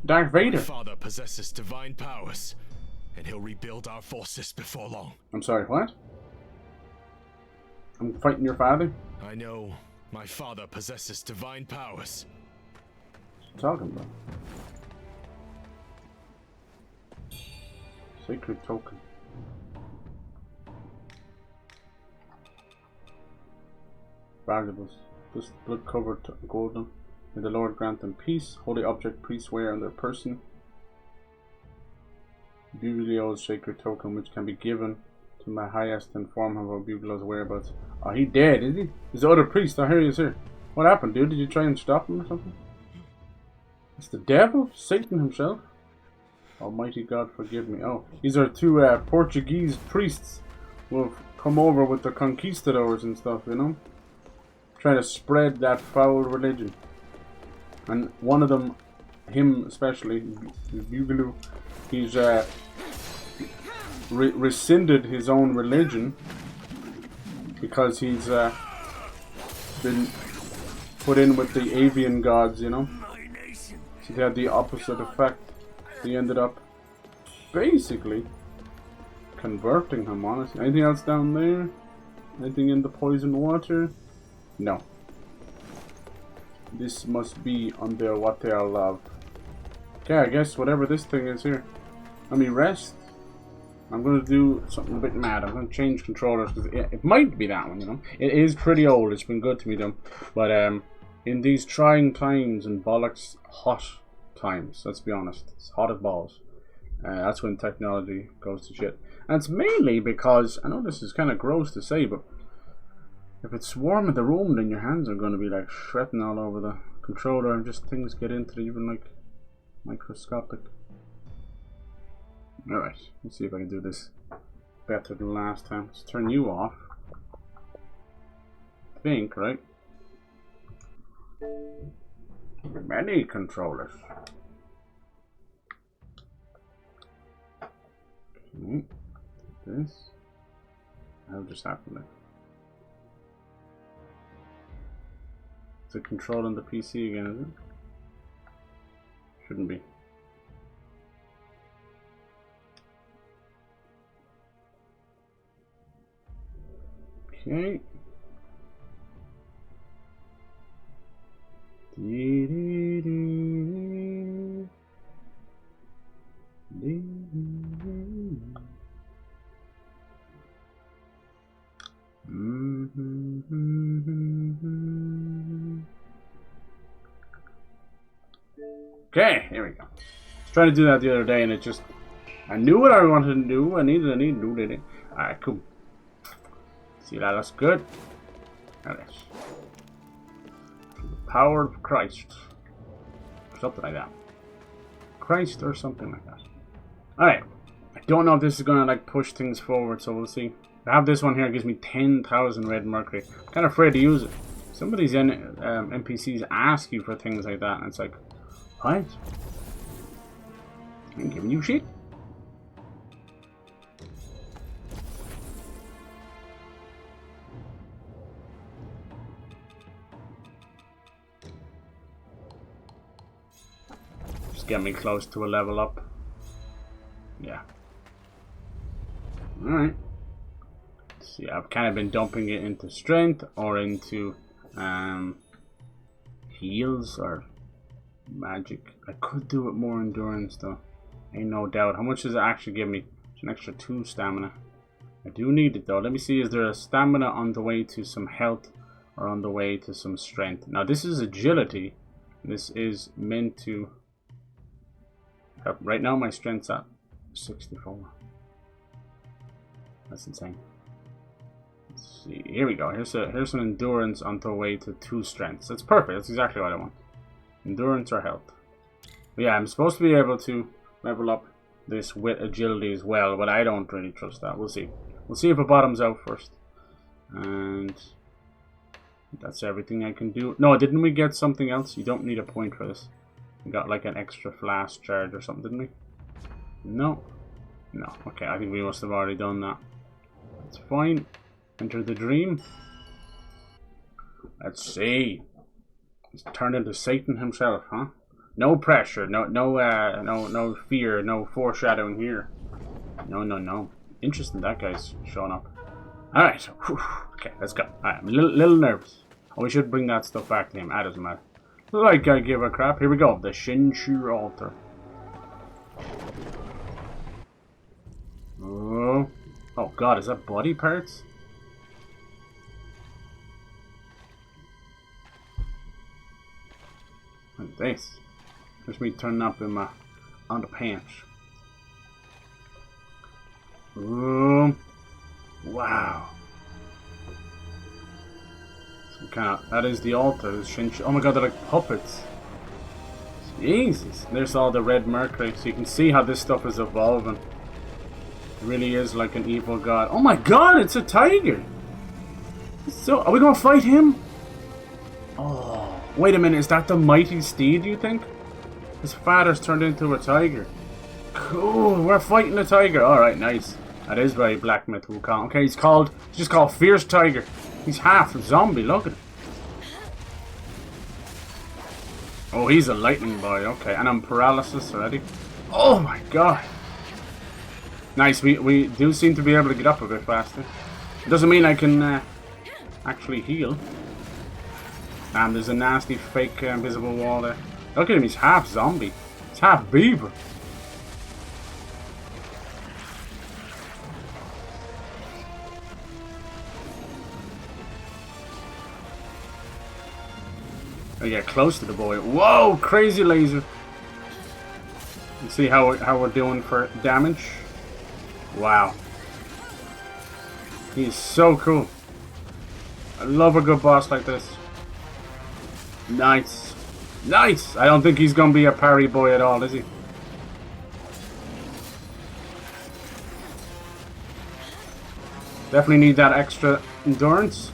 Darth Vader. My father possesses divine powers, and he'll rebuild our forces before long. I'm sorry, what? I'm fighting your father? I know my father possesses divine powers. What are you talking about? Sacred token. Valuables. This blood covered golden. May the Lord grant them peace. Holy object priests wear on their person. Buglio's sacred token, which can be given to my highest in form of Buglio's whereabouts. Oh, he dead, is he? He's the other priest. I hear he is here. What happened, dude? Did you try and stop him or something? It's the devil? Satan himself? Almighty God, forgive me. Oh, these are two Portuguese priests who have come over with the conquistadors and stuff, you know? Trying to spread that foul religion. And one of them, him especially, Buglio, he's rescinded his own religion because he's been put in with the avian gods, you know. So they had the opposite effect. He ended up basically converting him, honestly. Anything else down there? Anything in the poison water? No. This must be under what they are love. Okay, I guess whatever this thing is here. Let me rest. I'm going to do something a bit mad. I'm going to change controllers because it might be that one, you know. It is pretty old. It's been good to me, though. But in these trying times and bollocks hot times, let's be honest, it's hot as balls. That's when technology goes to shit. And it's mainly because, I know this is kind of gross to say, but if it's warm in the room, then your hands are going to be like sweating all over the controller and just things get into it, even like microscopic. Alright, let's see if I can do this better than last time. Let's turn you off. I think, right? Many controllers. This. That'll just happen there. Is it controlling the PC again, is it? Shouldn't be. Okay. Okay, here we go. I was trying to do that the other day and it just... I knew what I wanted to do. I needed to do it. Alright, cool. See, that looks good. There it is. The power of Christ. Something like that. Christ or something like that. Alright. I don't know if this is going to like push things forward, so we'll see. I have this one here. It gives me 10,000 Red Mercury. I'm kind of afraid to use it. Some of these NPCs ask you for things like that, and it's like, what? I'm giving you shit. Just get me close to a level up. Yeah. Alright. See, I've kind of been dumping it into strength or into heals or magic. I could do it more endurance though. Ain't no doubt. How much does it actually give me? It's an extra 2 stamina. I do need it though. Let me see, is there a stamina on the way to some health or on the way to some strength? Now this is agility. This is meant to... Right now my strength's at 64. That's insane. Let's see. Here we go. Here's an endurance on the way to 2 strengths. That's perfect. That's exactly what I want. Endurance or health. But yeah, I'm supposed to be able to level up this with agility as well, but I don't really trust that. We'll see. We'll see if it bottoms out first. And that's everything I can do. No, didn't we get something else? You don't need a point for this. We got like an extra flask charge or something, didn't we? No. No. Okay, I think we must have already done that. That's fine. Enter the dream. Let's see. He's turned into Satan himself, huh? No pressure, no fear, no foreshadowing here. No. Interesting, that guy's showing up. Alright, okay, let's go. Alright, I'm a little nervous. Oh, we should bring that stuff back to him. That doesn't matter. Like I give a crap. Here we go, the Shinshu altar. Oh god, is that body parts? Like this. There's me turning up in my underpants. Wow. Some kind of, that is the altar. Oh my god, they're like puppets. Jesus. There's all the Red Mercury. So you can see how this stuff is evolving. It really is like an evil god. Oh my god, it's a tiger. So, are we gonna fight him? Oh, wait a minute. Is that the mighty steed, you think? His father's turned into a tiger. Cool, we're fighting a tiger. Alright, nice. That is very Black Myth Wuchang. Okay, he's just called Fierce Tiger. He's half zombie, look at him. Oh, he's a lightning boy, okay. And I'm paralysis already. Oh my god. Nice, we do seem to be able to get up a bit faster. Doesn't mean I can actually heal. And there's a nasty fake invisible wall there. Look at him, he's half zombie. He's half beaver. I get close to the boy. Whoa, crazy laser. You see how we're doing for damage? Wow. He's so cool. I love a good boss like this. Nice. Nice! I don't think he's gonna be a parry boy at all, is he? Definitely need that extra endurance.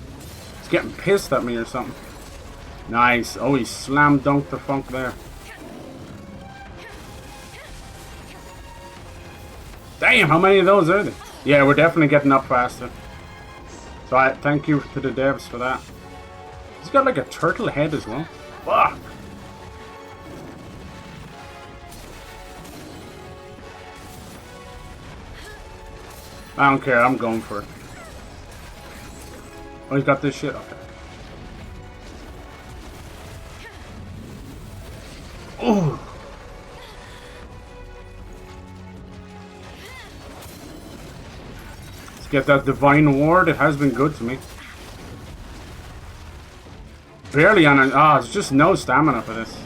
He's getting pissed at me or something. Nice. Oh, he slam dunked the funk there. Damn, how many of those are there? Yeah, we're definitely getting up faster. So I thank you to the devs for that. He's got like a turtle head as well. Fuck. I don't care, I'm going for it. Oh, he's got this shit? Okay. Oh! Let's get that divine ward. It has been good to me. Barely on an... Ah, there's just no stamina for this.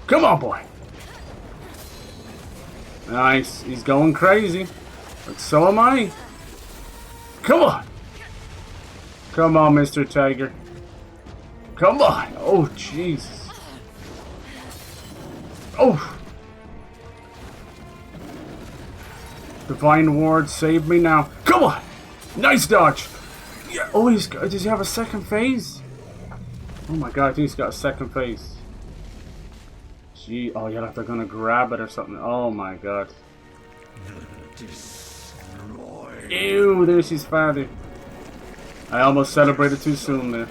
Come on, boy! Nice. He's going crazy. But so am I. Come on! Come on, Mr. Tiger. Come on! Oh, Jesus. Oh! Divine Ward, save me now. Come on! Nice dodge! Yeah. Oh, does he have a second phase? Oh my god, I think he's got a second phase. Gee, oh yeah, like they're gonna grab it or something. Oh my god. Ew, there's his father. I almost celebrated too soon there.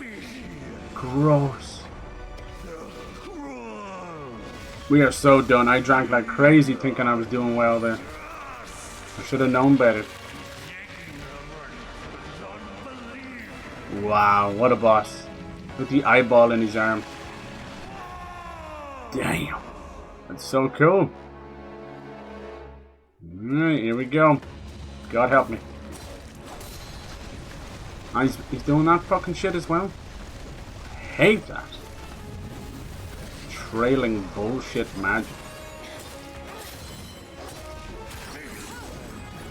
Gross. We are so done. I drank like crazy thinking I was doing well there. I should have known better. Wow, what a boss. With the eyeball in his arm. Damn. That's so cool. Alright, here we go. God help me. Oh, he's doing that fucking shit as well? I hate that. Trailing bullshit magic.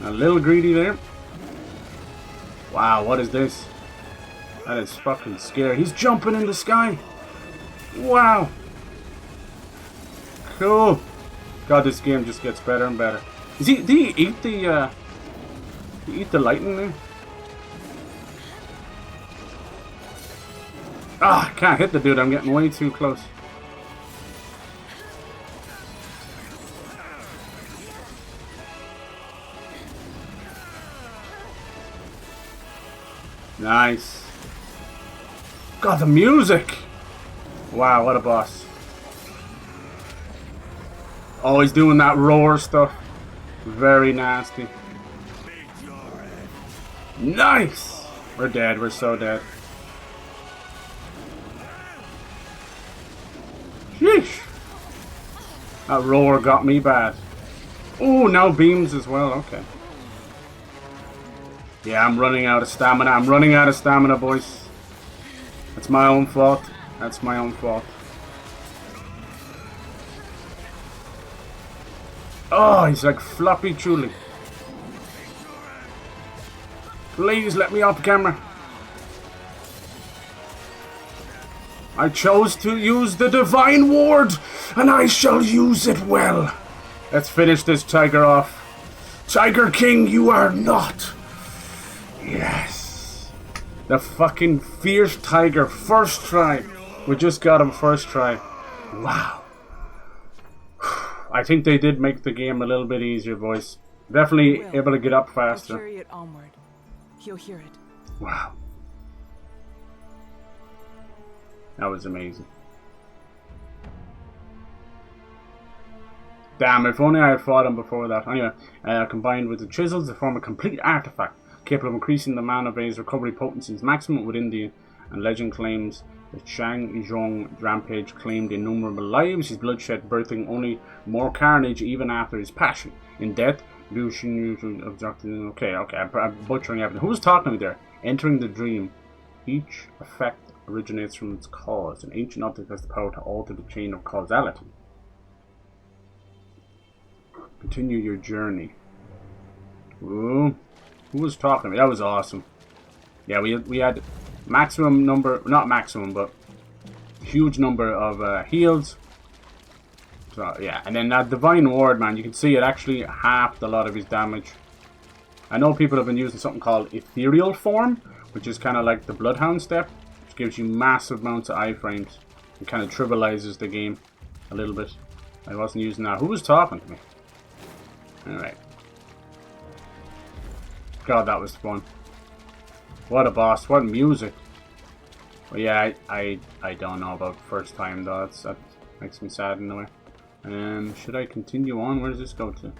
A little greedy there. Wow, what is this? That is fucking scary. He's jumping in the sky. Wow. Cool. God, this game just gets better and better. Did he eat the lightning there? Ah, I can't hit the dude. I'm getting way too close. Nice. God, the music! Wow, what a boss. Oh, he's doing that roar stuff. Very nasty. Nice! We're dead. We're so dead. Sheesh! That roar got me bad. Oh, now beams as well. Okay. Yeah, I'm running out of stamina. I'm running out of stamina, boys. That's my own fault. That's my own fault. Oh, he's like floppy truly. Please let me off camera. I chose to use the divine ward, and I shall use it well. Let's finish this tiger off. Tiger King, you are not. Yes. The fucking fierce tiger, first try. We just got him first try. Wow. I think they did make the game a little bit easier, boys. Definitely able to get up faster. Carry it onward. He'll hear it. Wow. That was amazing. Damn, if only I had fought him before that. Anyway, combined with the chisels to form a complete artifact capable of increasing the mana base recovery potency's maximum within the and legend claims that Shang Zhong rampage claimed innumerable lives, his bloodshed birthing only more carnage even after his passion. In death, Liu Xinyu abducted. Okay, I'm butchering everything. Who was talking to me there? Entering the dream. Each effect originates from its cause. An ancient object has the power to alter the chain of causality. Continue your journey. Ooh. Who was talking to me? That was awesome. Yeah, we had maximum number, not maximum, but huge number of heals. So yeah, and then that divine ward, man, you can see it actually halved a lot of his damage. I know people have been using something called ethereal form, which is kind of like the bloodhound step, which gives you massive amounts of iframes and kind of trivializes the game a little bit. I wasn't using that. Who was talking to me? Alright. God, that was fun. What a boss. What music. Well, yeah, I don't know about first time though. That makes me sad in a way. Should I continue on? Where does this go to? I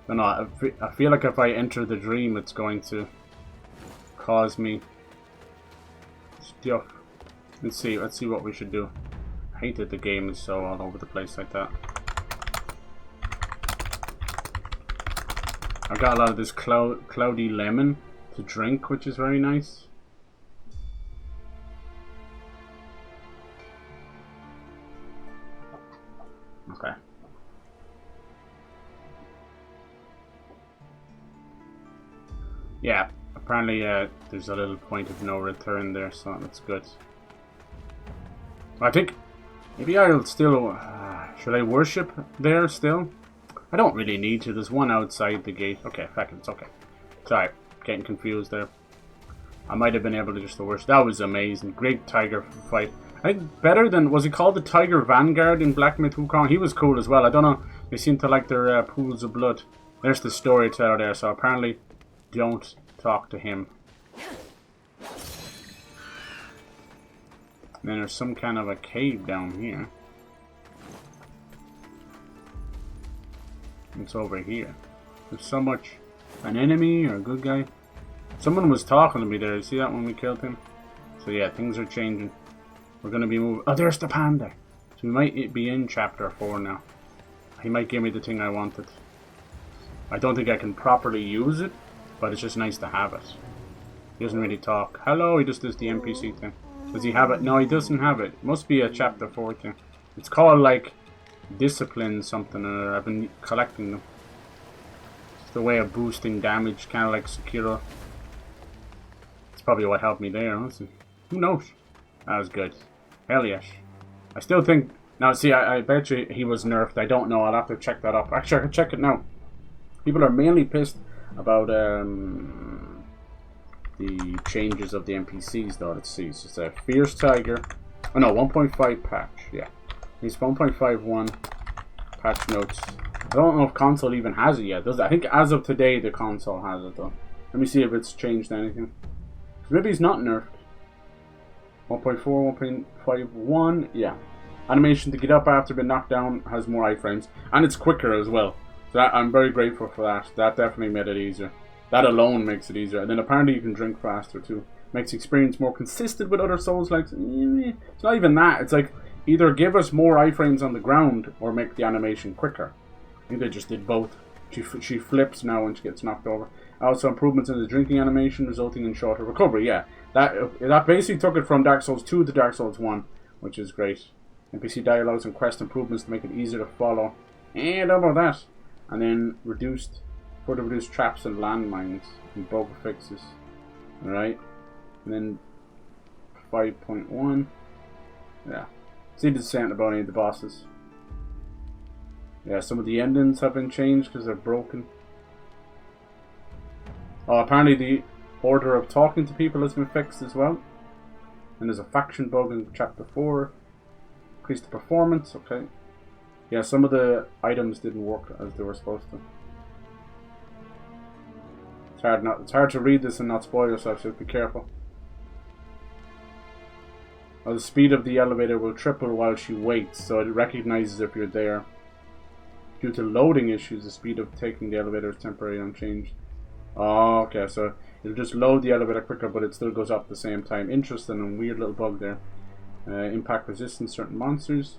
don't know. I feel like if I enter the dream, it's going to cause me stuff. Let's see what we should do. I hate that the game is so all over the place like that. I've got a lot of this cloudy lemon to drink, which is very nice. Okay. Yeah, apparently there's a little point of no return there, so that's good. I think maybe I'll still... should I worship there still? I don't really need to. There's one outside the gate. Okay, fuck it, it's okay. Sorry, getting confused there. I might have been able to just worship. That was amazing. Great tiger fight. I think better than... Was he called the Tiger Vanguard in Black Myth Wukong? He was cool as well. I don't know. They seem to like their pools of blood. There's the storyteller there, so apparently don't talk to him. And then there's some kind of a cave down here. It's over here. There's so much... An enemy or a good guy? Someone was talking to me there. You see that when we killed him? So yeah, things are changing. We're going to be moving... Oh, there's the panda! So we might be in chapter 4 now. He might give me the thing I wanted. I don't think I can properly use it, but it's just nice to have it. He doesn't really talk. Hello, he just does the NPC thing. Does he have it? No, he doesn't have it. It must be a chapter 4 thing. It's called like discipline something, or I've been collecting them. It's the way of boosting damage, kind of like Sekiro. It's probably what helped me there, honestly. Who knows? That was good. Hell yes. I still think... Now, see, I bet you he was nerfed. I don't know. I'll have to check that up. Actually, I can check it now. People are mainly pissed about the changes of the NPCs, though. Let's see. So it's a Fierce Tiger. Oh, no, 1.5 patch. Yeah. It's 1.51 patch notes. I don't know if console even has it yet. Does it? I think as of today, the console has it, though. Let me see if it's changed anything. Maybe it's not nerfed. 1.4, 1.51, yeah. Animation to get up after being knocked down has more iframes. And it's quicker as well. So I'm very grateful for that. That definitely made it easier. That alone makes it easier. And then apparently you can drink faster too. Makes the experience more consistent with other Souls-likes. It's not even that. It's like, either give us more iframes on the ground or make the animation quicker. I think they just did both. She flips now when she gets knocked over. Also improvements in the drinking animation resulting in shorter recovery. Yeah, that basically took it from Dark Souls 2 to Dark Souls 1, which is great. NPC dialogues and quest improvements to make it easier to follow. And about that. And then further reduced traps and landmines and bug fixes. Alright. And then 5.1. Yeah. See the same about any of the bosses. Yeah, some of the endings have been changed because they're broken. Oh, apparently the order of talking to people has been fixed as well. And there's a faction bug in chapter 4. Increase the performance, okay. Yeah, some of the items didn't work as they were supposed to. It's hard to read this and not spoil yourself, so be careful. Well, the speed of the elevator will triple while she waits, so it recognizes if you're there. Due to loading issues, the speed of taking the elevator is temporarily unchanged. Oh, okay, so it'll just load the elevator quicker, but it still goes up at the same time. Interesting and weird little bug there. Impact resistance certain monsters.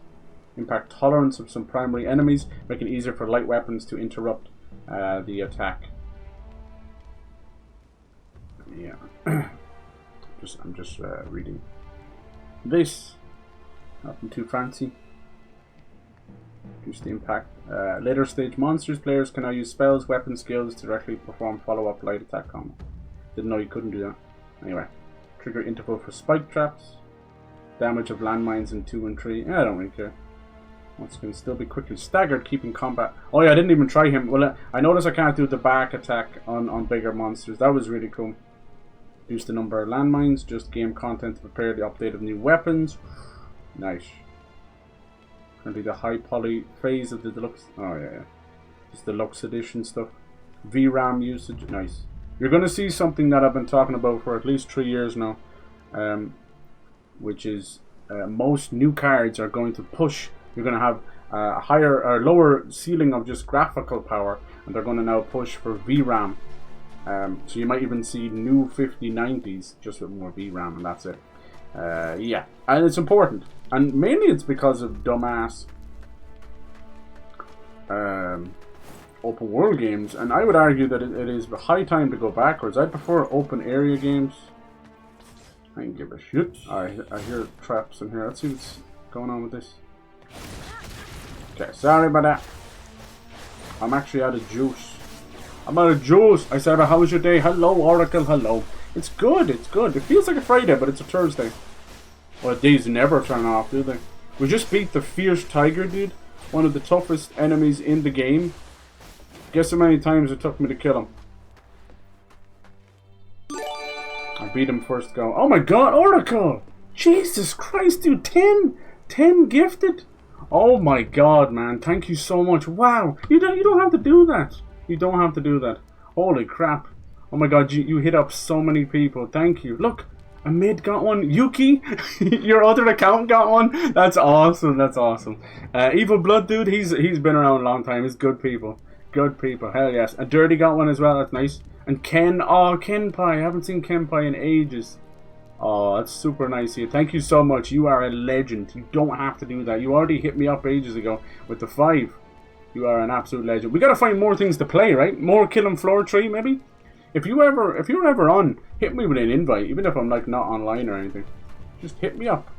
Impact tolerance of some primary enemies, making it easier for light weapons to interrupt the attack. Yeah. I'm just reading this. Nothing too fancy. Reduce the impact. Later stage monsters, players can now use spells, weapon skills to directly perform follow-up light attack combo. Didn't know you couldn't do that. Anyway. Trigger interval for spike traps. Damage of landmines in 2 and 3. I don't really care. Once can still be quickly staggered, keeping combat. Oh yeah, I didn't even try him. Well, I noticed I can't do the back attack on bigger monsters. That was really cool. Reduce the number of landmines. Just game content to prepare the update of new weapons. Nice. Gonna be the high poly phase of the deluxe. Oh yeah. Just deluxe edition stuff. VRAM usage, nice. You're gonna see something that I've been talking about for at least 3 years now, which is most new cards are going to push. You're gonna have a higher or lower ceiling of just graphical power, and they're gonna now push for VRAM. So you might even see new 5090s just with more VRAM, and that's it. Yeah, and it's important, and mainly it's because of dumbass open world games, and I would argue that it is high time to go backwards. I prefer open area games. I can give a shit. I hear traps in here. Let's see what's going on with this. Okay, sorry about that. I'm actually out of juice. I'm out of juice. I said, how was your day? Hello, Oracle. Hello. It's good. It's good. It feels like a Friday, but it's a Thursday. Well, these never turn off, do they? We just beat the fierce tiger, dude. One of the toughest enemies in the game. Guess how many times it took me to kill him? I beat him first go. Oh my god, Oracle! Jesus Christ, dude. 10 gifted? Oh my god, man. Thank you so much. Wow. You don't have to do that. You don't have to do that. Holy crap. Oh my god, you hit up so many people. Thank you. Look, Amid got one. Yuki, your other account got one. That's awesome. That's awesome. Evil Blood, dude, he's been around a long time. He's good people. Good people. Hell yes. And Dirty got one as well. That's nice. And Ken. Oh, Kenpai. I haven't seen Kenpai in ages. Oh, that's super nice of you. Thank you so much. You are a legend. You don't have to do that. You already hit me up ages ago with the 5. You are an absolute legend. We gotta find more things to play, right? More Kill 'em Floor 3, maybe? If you're ever on, hit me with an invite, even if I'm like not online or anything. Just hit me up.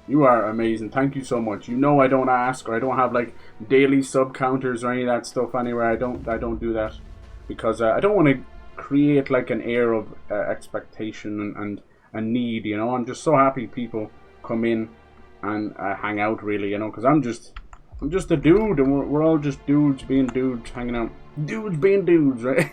You are amazing. Thank you so much. You know I don't ask, or I don't have like daily sub counters or any of that stuff anywhere. I don't do that because I don't want to create like an air of expectation and need. You know, I'm just so happy people come in and hang out. Really, you know, because I'm just a dude, and we're all just dudes being dudes, hanging out. Dudes being dudes, right?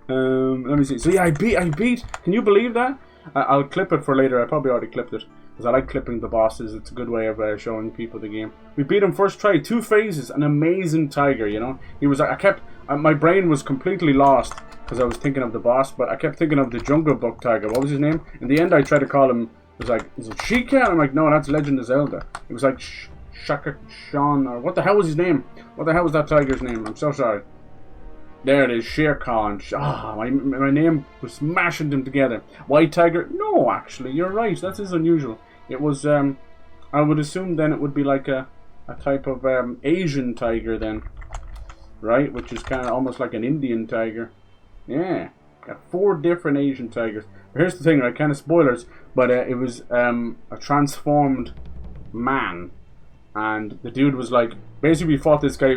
Let me see. So yeah, I beat. Can you believe that? I'll clip it for later. I probably already clipped it because I like clipping the bosses. It's a good way of showing people the game. We beat him first try, 2 phases. An amazing tiger, you know. He was. My brain was completely lost because I was thinking of the boss, but I kept thinking of the Jungle Book tiger. What was his name? In the end, I tried to call him. It was like, is it Sheikah? I'm like, no, that's Legend of Zelda. It was like Shaka Shan, or what the hell was his name? What the hell was that tiger's name? I'm so sorry. There it is, Shere Khan. My name was smashing them together. White tiger? No, actually, you're right. That is unusual. It was, I would assume then it would be like a type of Asian tiger then. Right? Which is kind of almost like an Indian tiger. Yeah. Got 4 different Asian tigers. But here's the thing, right? Kind of spoilers. But it was a transformed man. And the dude was like, basically we fought this guy,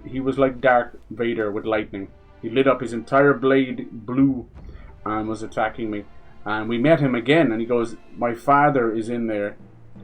he was like Darth Vader with lightning. He lit up his entire blade blue and was attacking me. And we met him again, and he goes, my father is in there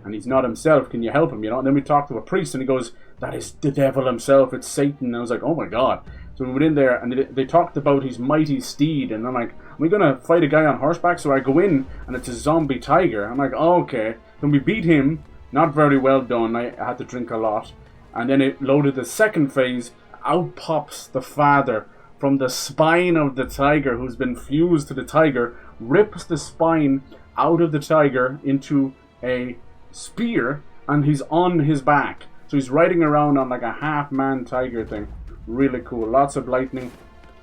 and he's not himself, can you help him, you know? And then we talked to a priest, and he goes, that is the devil himself, it's Satan. And I was like, oh my god. So we went in there, and they talked about his mighty steed, and I'm like, are we gonna fight a guy on horseback? So I go in, and it's a zombie tiger. I'm like, oh, okay. Then we beat him. Not very well done. I had to drink a lot. And then it loaded the second phase. Out pops the father from the spine of the tiger, who's been fused to the tiger, rips the spine out of the tiger into a spear, and he's on his back. So he's riding around on like a half-man tiger thing. Really cool. Lots of lightning.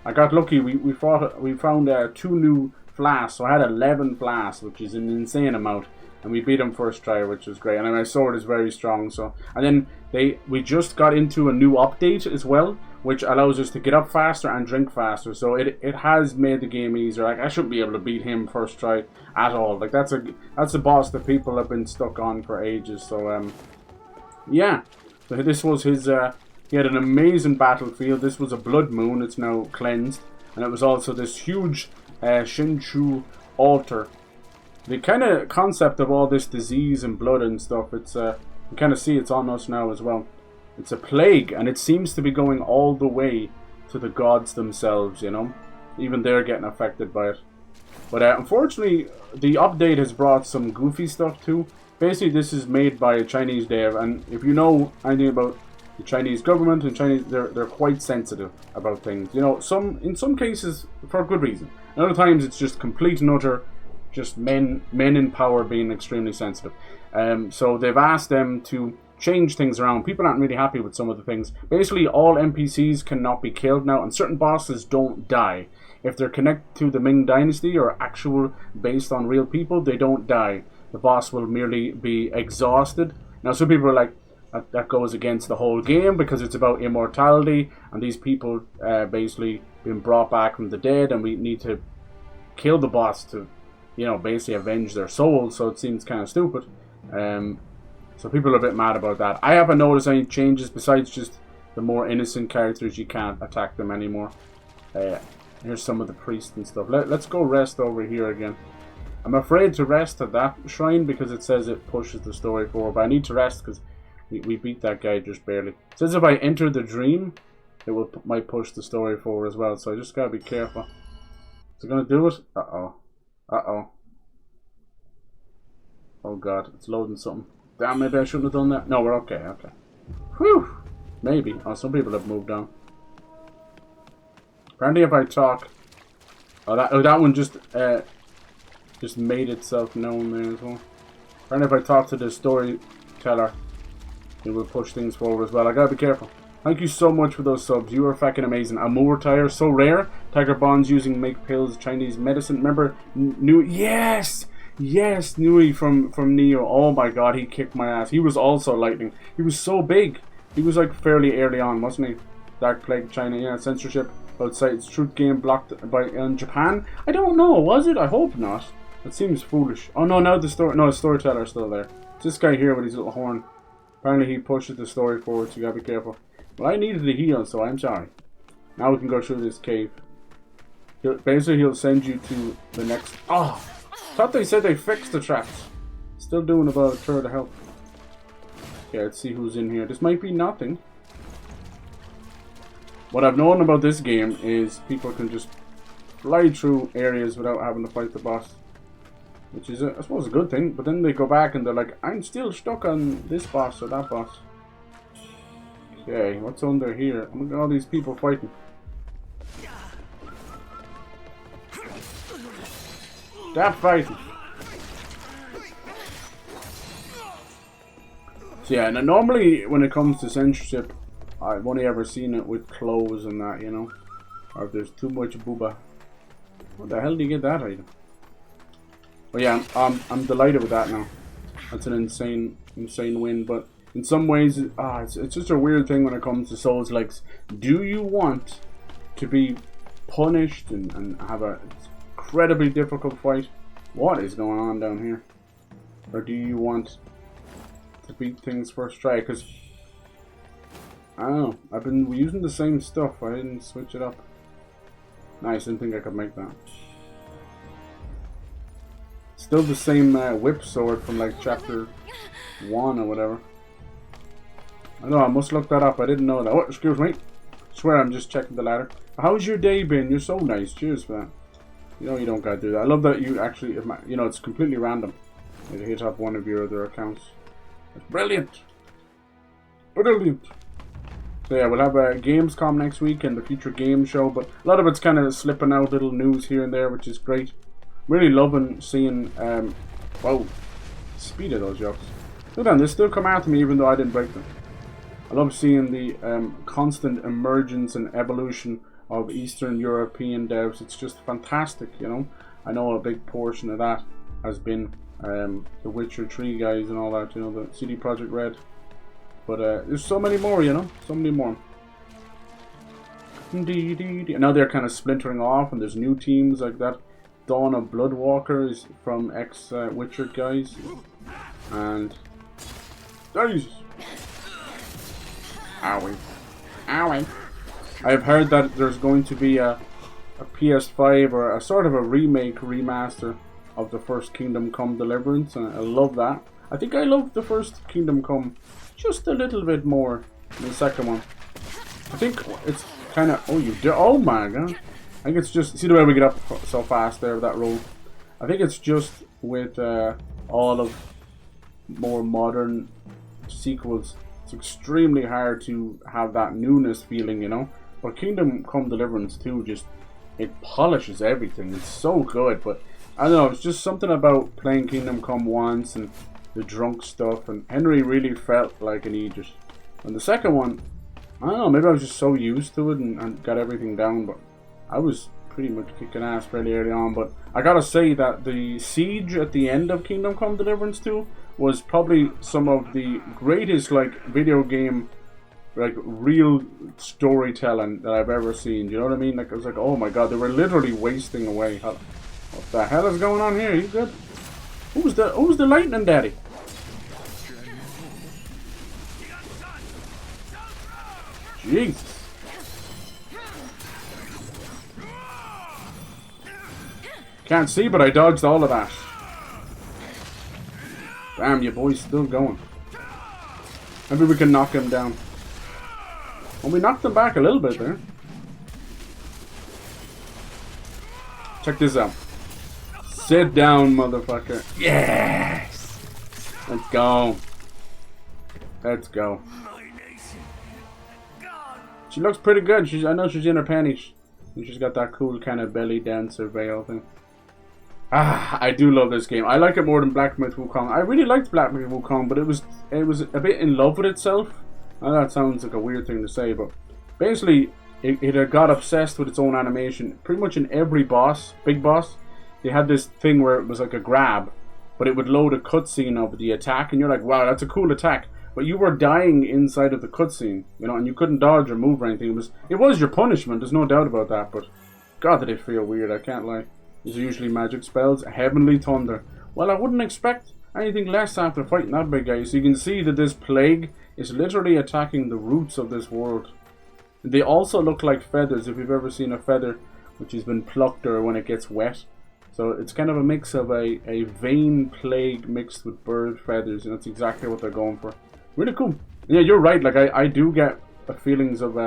I got lucky. We found 2 new flasks. So I had 11 flasks, which is an insane amount. And we beat him first try, which was great. And my sword is very strong. So, and then we just got into a new update as well, which allows us to get up faster and drink faster. So it has made the game easier. Like, I shouldn't be able to beat him first try at all. Like, that's a boss that people have been stuck on for ages. So yeah. So this was his. He had an amazing battlefield. This was a blood moon. It's now cleansed, and it was also this huge Shinchu altar. The kind of concept of all this disease and blood and stuff, it's you kind of see it's on us now as well. It's a plague, and it seems to be going all the way to the gods themselves, you know. Even they're getting affected by it. But unfortunately, the update has brought some goofy stuff too. Basically, this is made by a Chinese dev, and if you know anything about the Chinese government and Chinese, they're quite sensitive about things. You know, in some cases for good reason. And other times it's just complete and utter, just men in power being extremely sensitive. So they've asked them to change things around. People aren't really happy with some of the things. Basically, all NPCs cannot be killed now, and certain bosses don't die. If they're connected to the Ming Dynasty or actual based on real people, they don't die. The boss will merely be exhausted. Now, some people are like, that goes against the whole game because it's about immortality, and these people basically been brought back from the dead, and we need to kill the boss to, you know, basically avenge their souls. So it seems kind of stupid. So people are a bit mad about that. I haven't noticed any changes besides just the more innocent characters. You can't attack them anymore. Here's some of the priests and stuff. Let's go rest over here again. I'm afraid to rest at that shrine because it says it pushes the story forward. But I need to rest because we beat that guy just barely. It says if I enter the dream, it might push the story forward as well. So I just gotta be careful. Is it gonna do it? Uh-oh. Uh-oh. Oh god, it's loading something. Damn, maybe I shouldn't have done that. No, we're okay, okay. Whew! Maybe. Oh, some people have moved on. Apparently if I talk... Oh, that one just made itself known there as well. Apparently if I talk to the storyteller, it will push things forward as well. I gotta be careful. Thank you so much for those subs. You are fucking amazing. Amour tire, so rare. Tiger bonds using make pills, Chinese medicine. Remember, yes! Yes, Nui from Neo. Oh my god, he kicked my ass. He was also lightning. He was so big. He was like fairly early on, wasn't he? Dark Plague, China, yeah, censorship outside its truth game blocked by Japan. I don't know, was it? I hope not. It seems foolish. Oh no, now the storyteller's still there. It's this guy here with his little horn. Apparently he pushes the story forward, so you gotta be careful. Well, I needed a heal, so I'm sorry. Now we can go through this cave. Basically, he'll send you to the next... Oh! Thought they said they fixed the traps. Still doing about a third of health. Okay, let's see who's in here. This might be nothing. What I've known about this game is people can just fly through areas without having to fight the boss. Which is, I suppose, a good thing. But then they go back and they're like, I'm still stuck on this boss or that boss. Okay, what's under here? Look at all these people fighting. Stop fighting. So yeah, now normally when it comes to censorship, I've only ever seen it with clothes and that, you know. Or if there's too much booba. What the hell do you get that item? But yeah, I'm delighted with that now. That's an insane win. But in some ways, it's just a weird thing when it comes to Souls likes. Do you want to be punished and have a incredibly difficult fight? What is going on down here? Or do you want to beat things first try? Because I don't know, I've been using the same stuff. I didn't switch it up. Nice, didn't think I could make that. Still the same whip sword from like chapter 1 or whatever. I don't know, I must look that up. I didn't know that. Oh, excuse me. I swear I'm just checking the ladder. How's your day been? You're so nice. Cheers for that. You know you don't gotta do that. I love that you actually, you know, it's completely random. You hit up one of your other accounts. It's brilliant. Brilliant. So yeah, we'll have a Gamescom next week and the future game show, but a lot of it's kind of slipping out little news here and there, which is great. Really loving seeing, whoa, speed of those jokes. Look at them, they still come after me even though I didn't break them. I love seeing the constant emergence and evolution of Eastern European devs. It's just fantastic, you know. I know a big portion of that has been the Witcher 3 guys and all that, you know, the CD Projekt Red. But there's so many more, you know, so many more. Now they're kind of splintering off and there's new teams like that. Dawn of Bloodwalker is from ex-Witcher guys. And... Jesus! Owie. Owie. I've heard that there's going to be a PS5 or a sort of a remake, remaster of the first Kingdom Come Deliverance, and I love that. I think I love the first Kingdom Come just a little bit more than the second one. I think it's kind of... Oh, you do... Oh my god. I think it's just, see the way we get up so fast there with that roll. I think it's just with all of more modern sequels, it's extremely hard to have that newness feeling, you know. But Kingdom Come Deliverance 2 just, it polishes everything. It's so good, but I don't know, it's just something about playing Kingdom Come once and the drunk stuff, and Henry really felt like an Aegis. And the second one, I don't know, maybe I was just so used to it and got everything down, but I was pretty much kicking ass fairly early on. But I gotta say that the siege at the end of Kingdom Come Deliverance 2 was probably some of the greatest, like, video game, like, real storytelling that I've ever seen. You know what I mean? Like, I was like, oh my god, they were literally wasting away. What the hell is going on here? You good? Who's the lightning daddy? Jesus. Can't see, but I dodged all of that. Damn, your boy's still going. Maybe we can knock him down. Well, we knocked him back a little bit there. Check this out. Sit down, motherfucker. Yes! Let's go. Let's go. She looks pretty good. I know she's in her panties. And she's got that cool kind of belly dancer veil thing. Ah, I do love this game. I like it more than Black Myth Wukong. I really liked Black Myth Wukong, but it was a bit in love with itself. I know that sounds like a weird thing to say, but basically it had got obsessed with its own animation. Pretty much in every boss, big boss, they had this thing where it was like a grab, but it would load a cutscene of the attack, and you're like, wow, that's a cool attack. But you were dying inside of the cutscene, you know, and you couldn't dodge or move or anything. It was your punishment, there's no doubt about that, but God, did it feel weird, I can't lie. These are usually magic spells. Heavenly Thunder. Well, I wouldn't expect anything less after fighting that big guy. So you can see that this plague is literally attacking the roots of this world. They also look like feathers, if you've ever seen a feather which has been plucked or when it gets wet. So it's kind of a mix of a vein plague mixed with bird feathers, and that's exactly what they're going for. Really cool. Yeah, you're right. Like I do get feelings of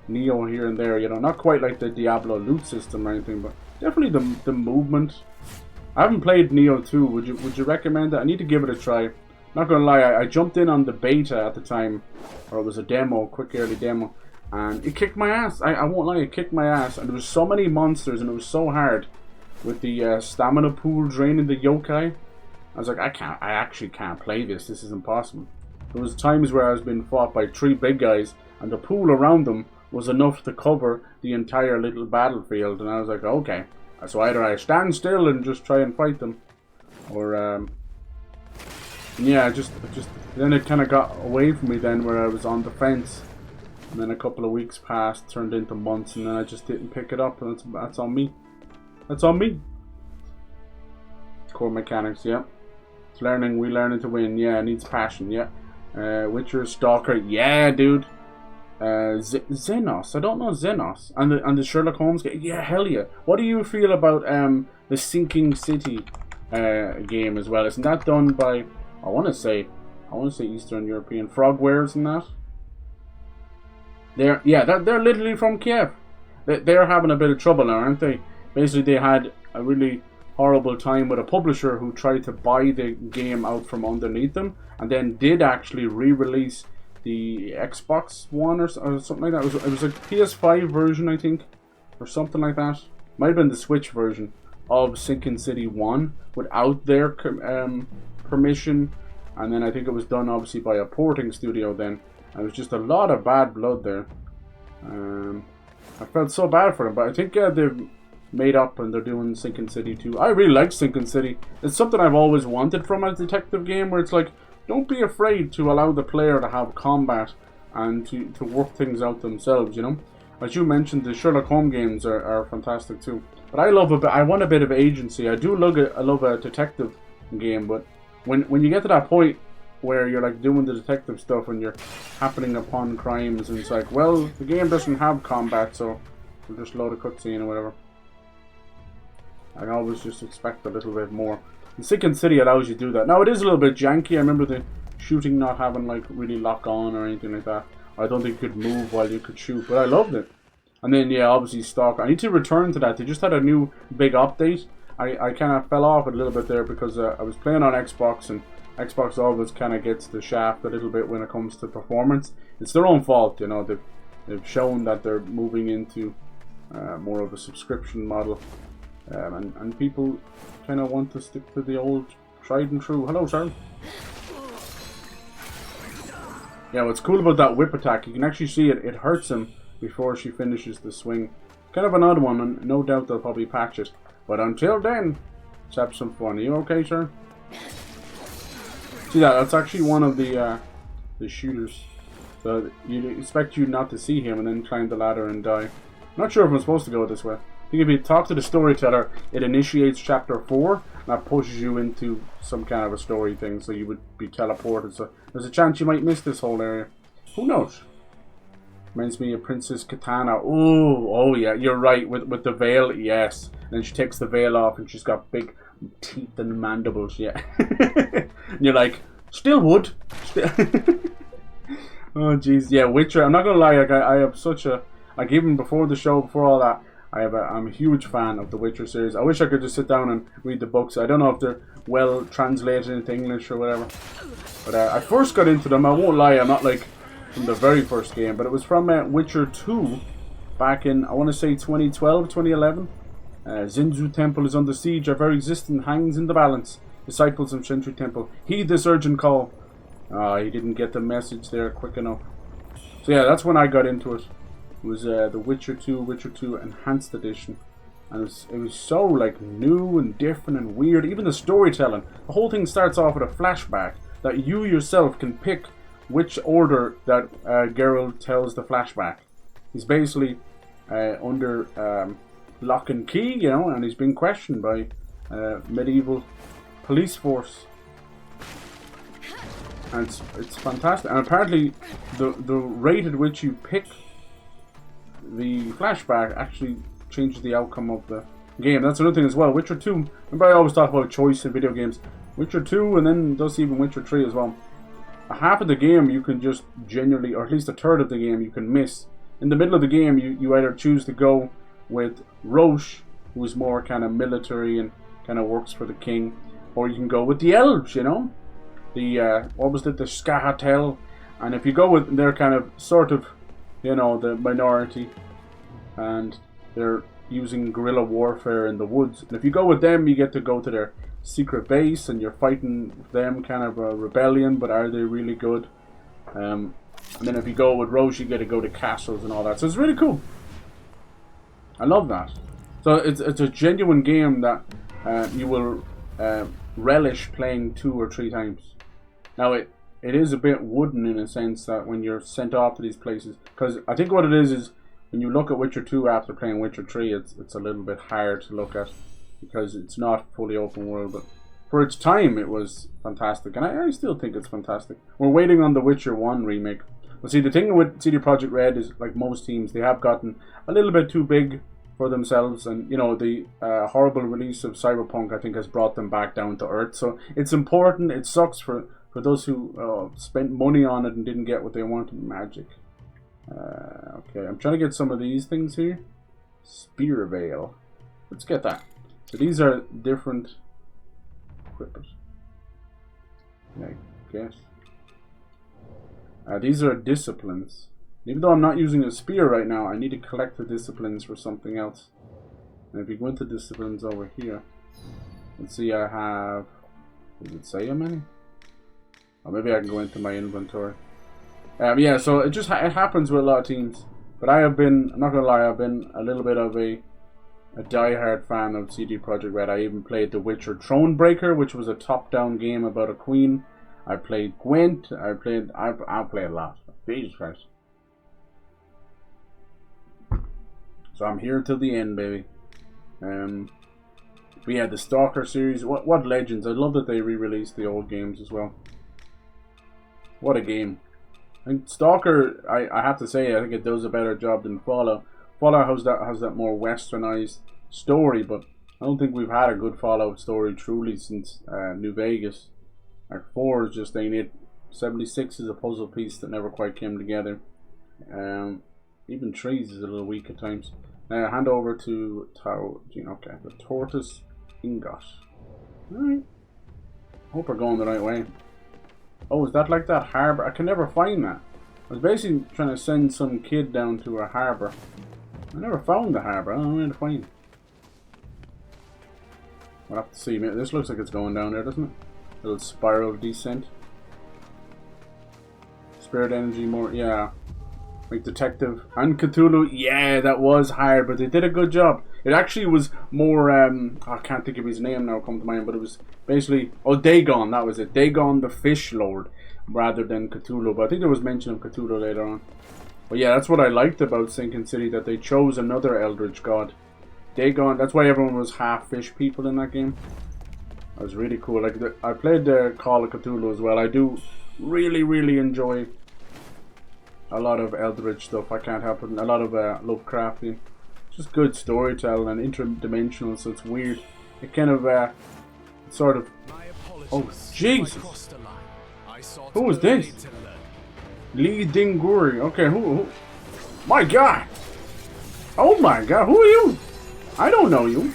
Neo here and there. You know, not quite like the Diablo loot system or anything, but definitely the movement. I haven't played Neo 2. Would you recommend that? I need to give it a try. Not gonna lie, I jumped in on the beta at the time, or it was a demo, quick early demo, and it kicked my ass. I won't lie, it kicked my ass, and there was so many monsters, and it was so hard with the stamina pool draining the yokai. I was like, I actually can't play this. This is impossible. There was times where I was being fought by 3 big guys, and the pool around them was enough to cover the entire little battlefield, and I was like, okay. So either I stand still and just try and fight them, or yeah, just then it kind of got away from me then, where I was on the fence, and then a couple of weeks passed, turned into months, and then I just didn't pick it up, and that's on me. That's on me. Core mechanics, yeah. It's learning, we learning to win, yeah. It needs passion, yeah. Witcher, Stalker, yeah, dude. Xenos, I don't know Xenos, and the Sherlock Holmes game, yeah, hell yeah. What do you feel about the Sinking City game as well? Isn't that done by, I want to say Eastern European Frogwares and that? They're literally from Kiev. They're having a bit of trouble now, aren't they? Basically, they had a really horrible time with a publisher who tried to buy the game out from underneath them, and then did actually re-release the Xbox One or something like that. It was a PS5 version, I think, or something like that. Might have been the Switch version of Sinking City 1 without their permission, and then I think it was done obviously by a porting studio then. And it was just a lot of bad blood there. I felt so bad for them, but I think they've made up and they're doing Sinking City 2. I really like Sinking City. It's something I've always wanted from a detective game, where it's like, don't be afraid to allow the player to have combat and to work things out themselves, you know? As you mentioned, the Sherlock Holmes games are fantastic too. But I want a bit of agency. I love a detective game, but when you get to that point where you're like doing the detective stuff and you're happening upon crimes, and it's like, well, the game doesn't have combat, so we'll just load a cutscene or whatever. I always just expect a little bit more. And Sinking City allows you to do that. Now, it is a little bit janky. I remember the shooting not having like really lock on or anything like that. I don't think you could move while you could shoot, but I loved it. And then, yeah, obviously Stalker. I need to return to that. They just had a new big update. I kind of fell off a little bit there because I was playing on Xbox, and Xbox always kind of gets the shaft a little bit when it comes to performance. It's their own fault, you know. They've shown that they're moving into more of a subscription model. And people kind of want to stick to the old tried and true. Hello, sir. Yeah, what's cool about that whip attack, you can actually see it hurts him before she finishes the swing. Kind of an odd one, and no doubt they'll probably patch it. But until then, let's have some fun. Are you okay, sir? See that? That's actually one of the shooters. So you'd expect you not to see him and then climb the ladder and die. I'm not sure if I'm supposed to go this way. I think if you talk to the storyteller, it initiates chapter 4, and that pushes you into some kind of a story thing, so you would be teleported. So there's a chance you might miss this whole area. Who knows? Reminds me of Princess Katana. Oh yeah, you're right. With the veil, yes. And then she takes the veil off, and she's got big teeth and mandibles. Yeah. And you're like, still would. Oh jeez, yeah. Witcher. I'm not gonna lie. Like I have such a like even before the show, before all that, I'm a huge fan of the Witcher series. I wish I could just sit down and read the books. I don't know if they're well translated into English or whatever. But I first got into them. I won't lie. I'm not like from the very first game, but it was from Witcher 2 back in, I want to say 2012, 2011. Zinzu Temple is under siege. Our very existence hangs in the balance. Disciples of Shinju Temple, heed this urgent call. He didn't get the message there quick enough. So yeah, that's when I got into it. It was the Witcher 2 Enhanced Edition. And it was so like new and different and weird. Even the storytelling. The whole thing starts off with a flashback that you yourself can pick which order that Geralt tells the flashback. He's basically under lock and key, you know, and he's being questioned by medieval police force. And it's fantastic. And apparently the rate at which you pick the flashback actually changes the outcome of the game. That's another thing as well. Witcher 2, remember I always talk about choice in video games. Witcher 2 and then thus even Witcher 3 as well. Half of the game you can just genuinely, or at least a third of the game you can miss. In the middle of the game you either choose to go with Roche, who is more kind of military and kind of works for the king, or you can go with the elves, you know, the what was it, the Skahatel. And if you go with, they're kind of sort of, you know, the minority, and they're using guerrilla warfare in the woods. And if you go with them, you get to go to their secret base, and you're fighting them, kind of a rebellion, but are they really good? And then if you go with Roche, you get to go to castles and all that. So it's really cool. I love that. So it's a genuine game that you will relish playing 2 or 3 times. Now it is a bit wooden in a sense that when you're sent off to these places, because I think what it is when you look at Witcher 2 after playing Witcher 3, it's a little bit hard to look at because it's not fully open world. But for its time, it was fantastic, and I still think it's fantastic. We're waiting on the Witcher 1 remake. But see, the thing with CD Projekt Red is, like most teams, they have gotten a little bit too big for themselves, and you know, the horrible release of Cyberpunk, I think, has brought them back down to earth. So it's important. It sucks for those who spent money on it and didn't get what they wanted. Magic. Okay, I'm trying to get some of these things here. Spear Veil. Let's get that. So these are different equipment, I guess. These are disciplines. Even though I'm not using a spear right now, I need to collect the disciplines for something else. And if you go into disciplines over here, let's see, I have, does it say how many? Or maybe I can go into my inventory. Yeah, so it just it happens with a lot of teams. But I have been, I'm not gonna lie, I've been a little bit of a die-hard fan of CD Projekt Red. I even played The Witcher Thronebreaker, which was a top-down game about a queen. I played Gwent. I played a lot. Jesus Christ. So I'm here till the end, baby. We had the Stalker series. What legends! I love that they re-released the old games as well. What a game! And Stalker, I have to say, I think it does a better job than Fallout. Fallout has that more westernized story, but I don't think we've had a good Fallout story truly since New Vegas. Like 4 is just ain't it. 76 is a puzzle piece that never quite came together. Even trees is a little weak at times. Hand over to Tao. Okay, the tortoise ingot. Alright. Hope we're going the right way. Oh, is that like that harbour? I can never find that. I was basically trying to send some kid down to a harbour. I never found the harbour. I don't know where to find it. We'll have to see. This looks like it's going down there, doesn't it? Little spiral descent. Spirit energy more. Yeah. Like Detective and Cthulhu. Yeah, that was hard, but they did a good job. It actually was more, I can't think of his name now, come to mind, but it was basically, oh, Dagon, that was it. Dagon the Fish Lord, rather than Cthulhu. But I think there was mention of Cthulhu later on. But yeah, that's what I liked about Sinking City, that they chose another Eldritch God. Dagon, that's why everyone was half fish people in that game. That was really cool. Like, I played Call of Cthulhu as well. I do really enjoy a lot of Eldritch stuff. I can't help it. A lot of Lovecraftian. Just good storytelling and interdimensional, so it's weird. It kind of, sort of... Oh, Jesus! Who was this? Lee Dinguri. Okay, who? My God! Oh my God, who are you? I don't know you.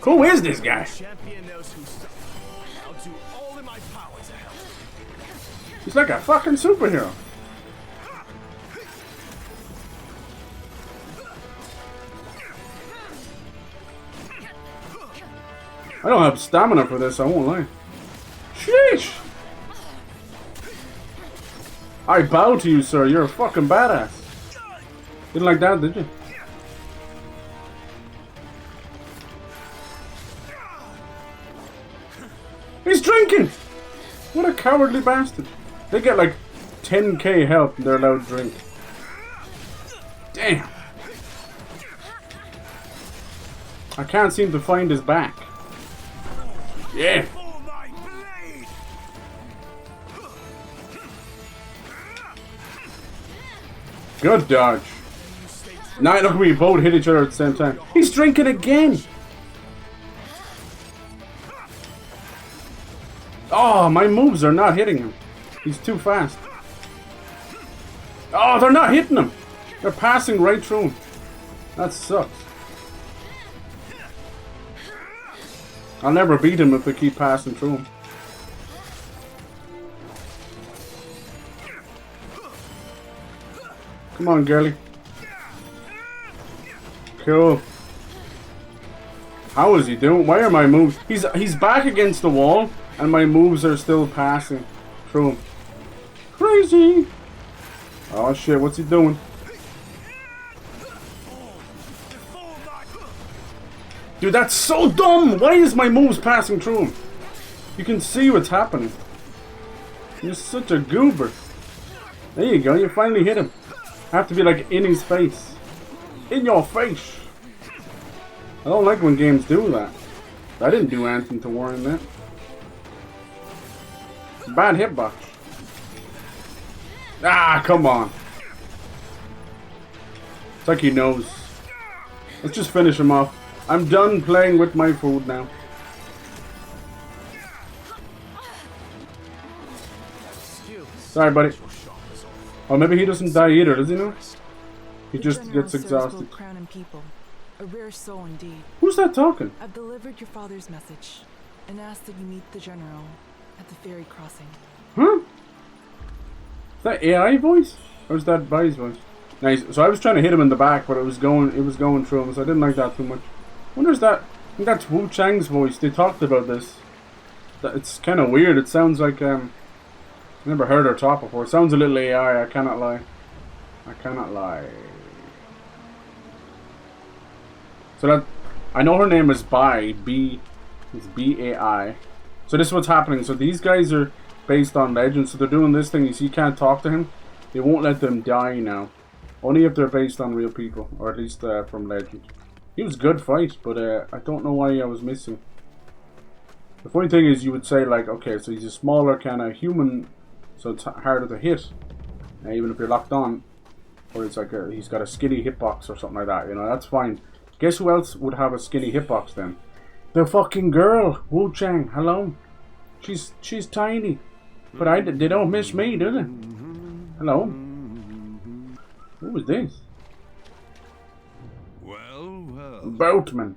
Who is this guy? He's like a fucking superhero. I don't have stamina for this, I won't lie. Sheesh! I bow to you, sir. You're a fucking badass. Didn't like that, did you? He's drinking! What a cowardly bastard. They get like 10k health and they're allowed to drink. Damn. I can't seem to find his back. Yeah. Good dodge. Now look at me, both hit each other at the same time. He's drinking again. Oh, my moves are not hitting him. He's too fast. Oh, they're not hitting him. They're passing right through him. That sucks. I'll never beat him if they keep passing through him. Come on, girlie. Cool. How is he doing? Why are my moves? He's back against the wall, and my moves are still passing through him. Crazy. Oh shit! What's he doing? Dude, that's so dumb! Why is my moves passing through him? You can see what's happening. You're such a goober. There you go, you finally hit him. I have to be like in his face. In your face! I don't like when games do that. I didn't do anything to warrant that. Bad hitbox. Ah, come on. It's like he knows. Let's just finish him off. I'm done playing with my food now. Sorry, buddy. Oh, maybe he doesn't die either, does he know? He just gets exhausted. Crown and people. A rare soul indeed. Who's that talking? I've delivered your father's message and asked that you meet the general at the ferry crossing. Huh? Is that AI voice? Or is that Bai's voice? Nice. So I was trying to hit him in the back, but it was going through him, so I didn't like that too much. I wonder is that, I think that's Wuchang's voice. They talked about this. It's kind of weird. It sounds like, I never heard her talk before. It sounds a little AI, I cannot lie. I cannot lie. So that, I know her name is Bai, it's B-A-I. So this is what's happening. So these guys are based on legend, so they're doing this thing. You see, you can't talk to him. They won't let them die now. Only if they're based on real people, or at least from legend. He was a good fight, but I don't know why I was missing. The funny thing is, you would say like, okay, so he's a smaller kind of human, so it's harder to hit, even if you're locked on. Or it's like he's got a skinny hitbox or something like that, you know, that's fine. Guess who else would have a skinny hitbox then? The fucking girl, Wuchang. Hello. She's tiny, but they don't miss me, do they? Hello. Who was this? Well, well. Boatman.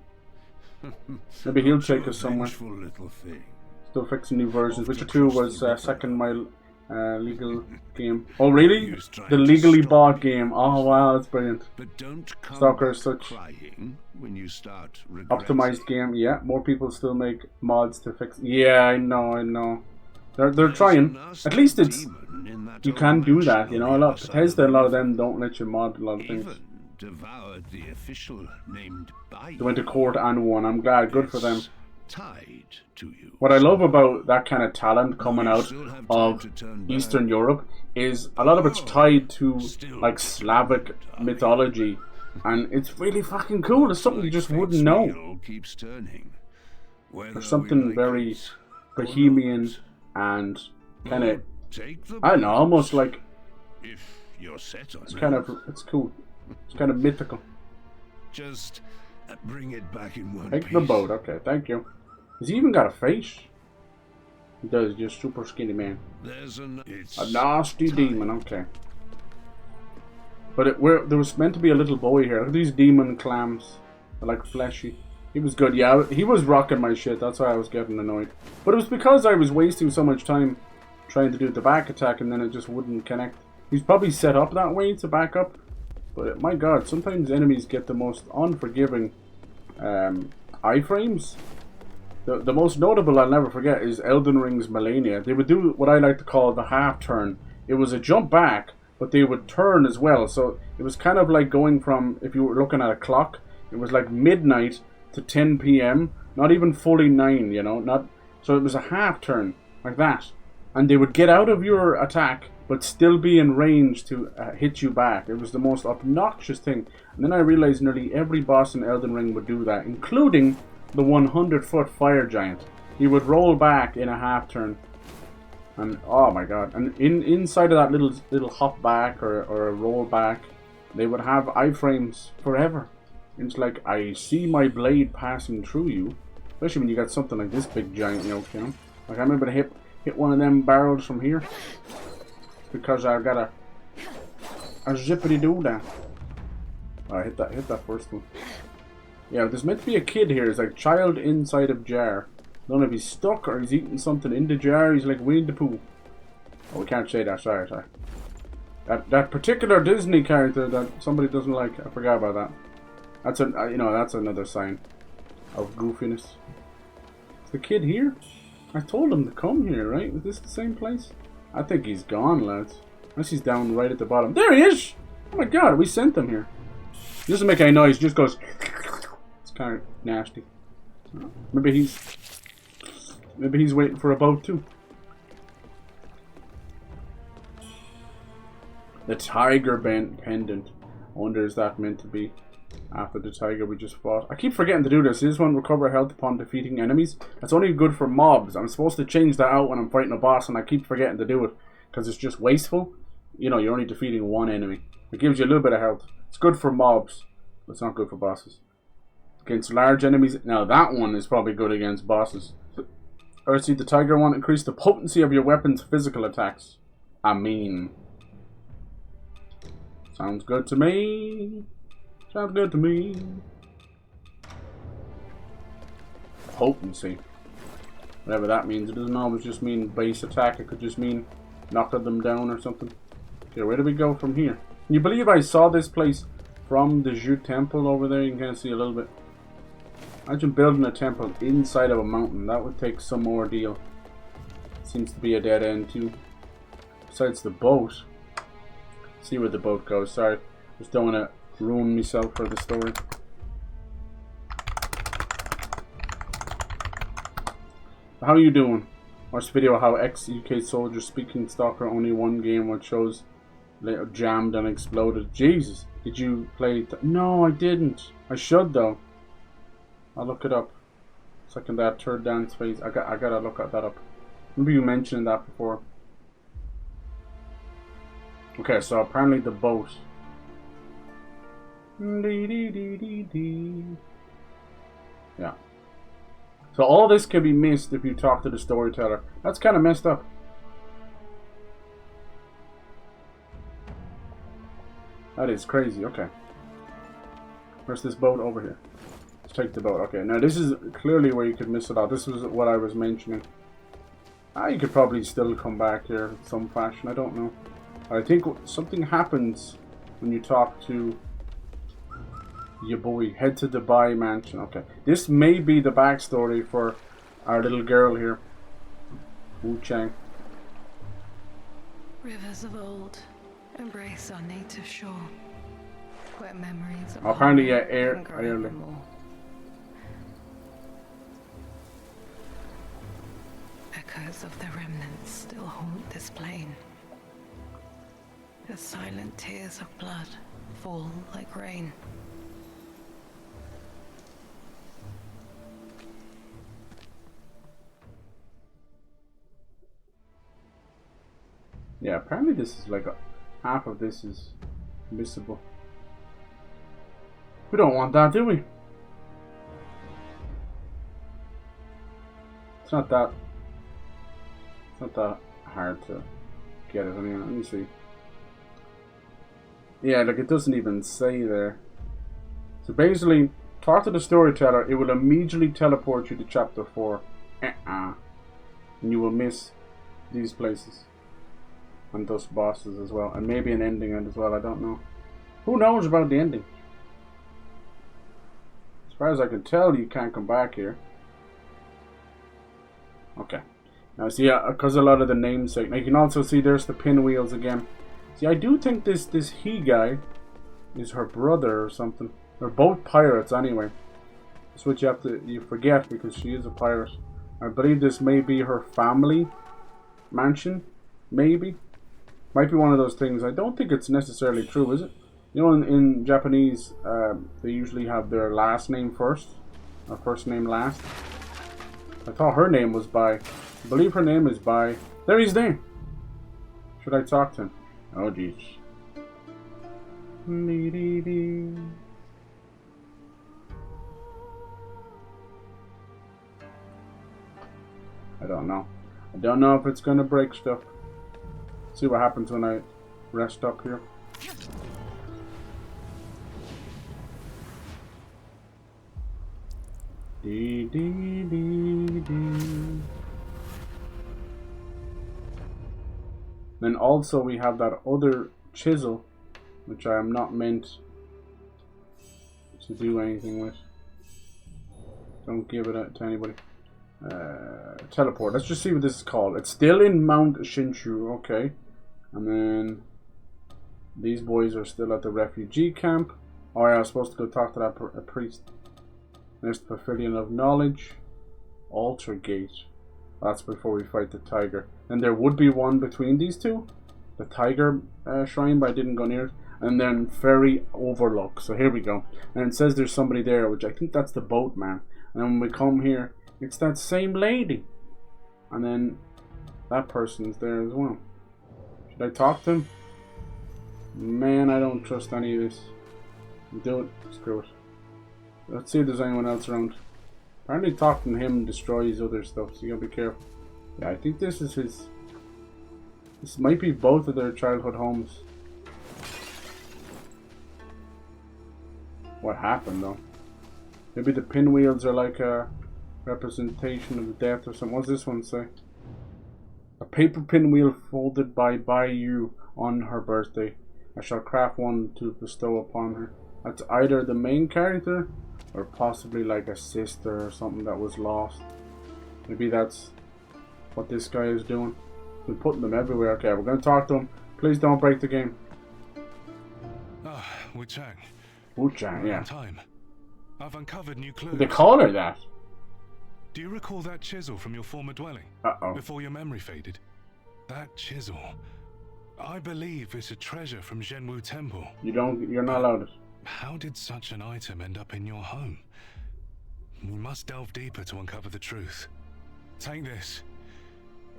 Maybe he'll take us somewhere. Little thing. Still fixing new versions. Witcher 2 was second my legal game. Oh really? The legally bought game. Oh wow, that's brilliant. But don't come Stalker is such crying when you start optimized game. Yeah, more people still make mods to fix. Yeah, I know. They're trying. At least it's you can do that. You know, a lot Bethesda, a lot of them don't let you mod a lot of things. Devoured the official named by They went to court and won. I'm glad. Good for them. Tied to you. What I love about that kind of talent coming out of Eastern Europe is a lot of it's tied to like Slavic mythology, and it's really fucking cool. It's something you just wouldn't know. Keeps turning. There's something very bohemian and kind of, I don't know, almost like if you're set on it's kind of, it's cool. It's kind of mythical. Just bring it back in one Take piece. the boat, okay, thank you. Has he even got a face? He does, just super skinny man. There's a nasty demon, okay. But there was meant to be a little boy here. Look at these demon clams. They're like fleshy. He was good, yeah. He was rocking my shit, that's why I was getting annoyed. But it was because I was wasting so much time trying to do the back attack and then it just wouldn't connect. He's probably set up that way to back up. But my god, sometimes enemies get the most unforgiving iframes. The most notable I'll never forget is Elden Ring's Millennia. They would do what I like to call the half turn. It was a jump back, but they would turn as well. So it was kind of like going from, if you were looking at a clock, it was like midnight to 10 p.m. Not even fully 9, you know. So it was a half turn, like that. And they would get out of your attack, but still be in range to hit you back. It was the most obnoxious thing. And then I realized nearly every boss in Elden Ring would do that, including the 100-foot fire giant. He would roll back in a half turn. And oh my god. And inside of that little hop back or a roll back, they would have iframes forever. It's like, I see my blade passing through you. Especially when you got something like this big giant yoke, you know. Like I remember to hit one of them barrels from here. Because I've got a zippity doo that. Oh, I hit that first one. Yeah, there's meant to be a kid here. It's like child inside of jar. I don't know if he's stuck or he's eating something in the jar. He's like Winnie the Pooh. Oh, we can't say that. Sorry. That particular Disney character that somebody doesn't like. I forgot about that. That's that's another sign of goofiness. Is the kid here? I told him to come here, right? Is this the same place? I think he's gone, lads. Unless he's down right at the bottom. There he is! Oh my god, we sent him here. He doesn't make any noise, he just goes... It's kind of nasty. Maybe he's waiting for a boat too. The tiger pendant. I wonder is that meant to be after the tiger we just fought. I keep forgetting to do this. This one, recover health upon defeating enemies. That's only good for mobs. I'm supposed to change that out when I'm fighting a boss and I keep forgetting to do it. Because it's just wasteful. You know, you're only defeating one enemy. It gives you a little bit of health. It's good for mobs. But it's not good for bosses. Against large enemies. Now that one is probably good against bosses. Or see the tiger one. Increase the potency of your weapon's physical attacks. I mean. Sounds good to me. Sounds good to me. Potency. Whatever that means. It doesn't always just mean base attack. It could just mean knocking them down or something. Okay, where do we go from here? Can you believe I saw this place from the Zhu temple over there? You can kind of see a little bit. Imagine building a temple inside of a mountain. That would take some ordeal. Seems to be a dead end too. Besides the boat. See where the boat goes. Sorry. Just don't want to ruin myself for the story. How you doing? Watch the video how ex-UK soldier speaking stalker only one game what shows later jammed and exploded. Jesus, did you play no, I didn't. I should though. I'll look it up. Second that third dance phase. I gotta look at that up. Maybe you mentioned that before. Okay, so apparently the boat. Yeah. So all this can be missed if you talk to the storyteller. That's kind of messed up. That is crazy. Okay. Where's this boat? Over here. Let's take the boat. Okay, now this is clearly where you could miss it out. This was what I was mentioning. You could probably still come back here in some fashion. I don't know. I think something happens when you talk to your boy. Head to Dubai Mansion. Okay. This may be the backstory for our little girl here. Wuchang. Rivers of old embrace our native shore, where memories of Apparently, yeah, home air, linger airly. evermore. Echoes of the remnants still haunt this plain. The silent tears of blood fall like rain. Yeah, apparently this is like half of this is missable. We don't want that, do we? It's not that hard to get it. I mean, let me see. Yeah, like it doesn't even say there. So basically, talk to the storyteller. It will immediately teleport you to chapter 4. And you will miss these places. And those bosses as well. And maybe an ending as well, I don't know. Who knows about the ending? As far as I can tell, you can't come back here. Okay. Now see, because a lot of the namesake. Now you can also see there's the pinwheels again. See, I do think this he guy is her brother or something. They're both pirates anyway. That's what you forget because she is a pirate. I believe this may be her family mansion. Maybe. Might be one of those things. I don't think it's necessarily true, is it? You know, in Japanese, they usually have their last name first, or first name last. I thought her name was Bai. I believe her name is Bai. There he's there. Should I talk to him? Oh, jeez. I don't know. I don't know if it's gonna break stuff. See what happens when I rest up here. Dee, dee, dee, dee. Then also we have that other chisel, which I am not meant to do anything with. Don't give it to anybody. Teleport. Let's just see what this is called. It's still in Mount Shinshu, okay. And then these boys are still at the refugee camp. Oh yeah, I was supposed to go talk to that priest. There's the Pavilion of Knowledge. Altar Gate. That's before we fight the tiger. And there would be one between these two. The tiger shrine, but I didn't go near it. And then Ferry Overlook. So here we go. And it says there's somebody there, which I think that's the boatman. And then when we come here, it's that same lady. And then that person's there as well. Should I talk to him? Man, I don't trust any of this. Do it. Screw it. Let's see if there's anyone else around. Apparently talking to him destroys other stuff, so you gotta be careful. Yeah, I think this is his... This might be both of their childhood homes. What happened though? Maybe the pinwheels are like a representation of death or something. What does this one say? A paper pinwheel folded by you on her birthday. I shall craft one to bestow upon her. That's either the main character or possibly like a sister or something that was lost. Maybe that's what this guy is doing. We're putting them everywhere. Okay, we're going to talk to him. Please don't break the game. Ah, Wuchang. Wuchang, yeah. Time. I've uncovered new clues. They call her that. Do you recall that chisel from your former dwelling? Uh-oh. Before your memory faded? That chisel, I believe, is a treasure from Zhenwu Temple. You're not allowed it. How did such an item end up in your home? We must delve deeper to uncover the truth. Take this.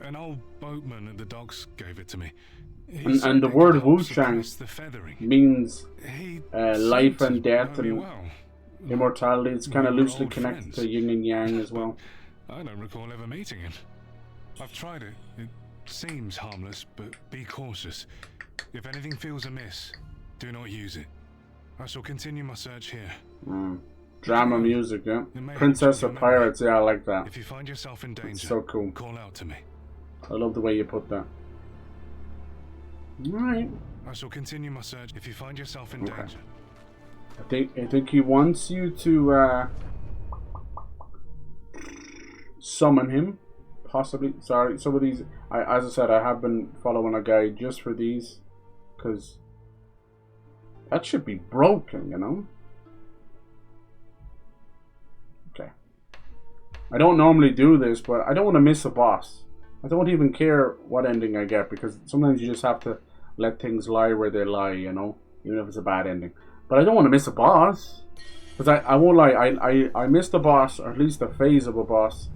An old boatman at the docks gave it to me. And the word Wuchang means life and death and immortality. It's kind of loosely connected to yin and yang as well. I don't recall ever meeting him. I've tried it. It seems harmless, but be cautious. If anything feels amiss, do not use it. I shall continue my search here. Drama music, yeah. Princess of Pirates, yeah, I like that. If you find yourself in danger, it's so cool. Call out to me. I love the way you put that. Alright. I shall continue my search if you find yourself in danger. I think he wants you to summon him. Possibly. Sorry, some of these, as I said, I have been following a guide just for these, because that should be broken, you know. Okay. I don't normally do this, but I don't want to miss a boss. I don't even care what ending I get, because sometimes you just have to let things lie where they lie, you know, even if it's a bad ending. But I don't want to miss a boss, because I won't lie, I missed a boss, or at least a phase of a boss,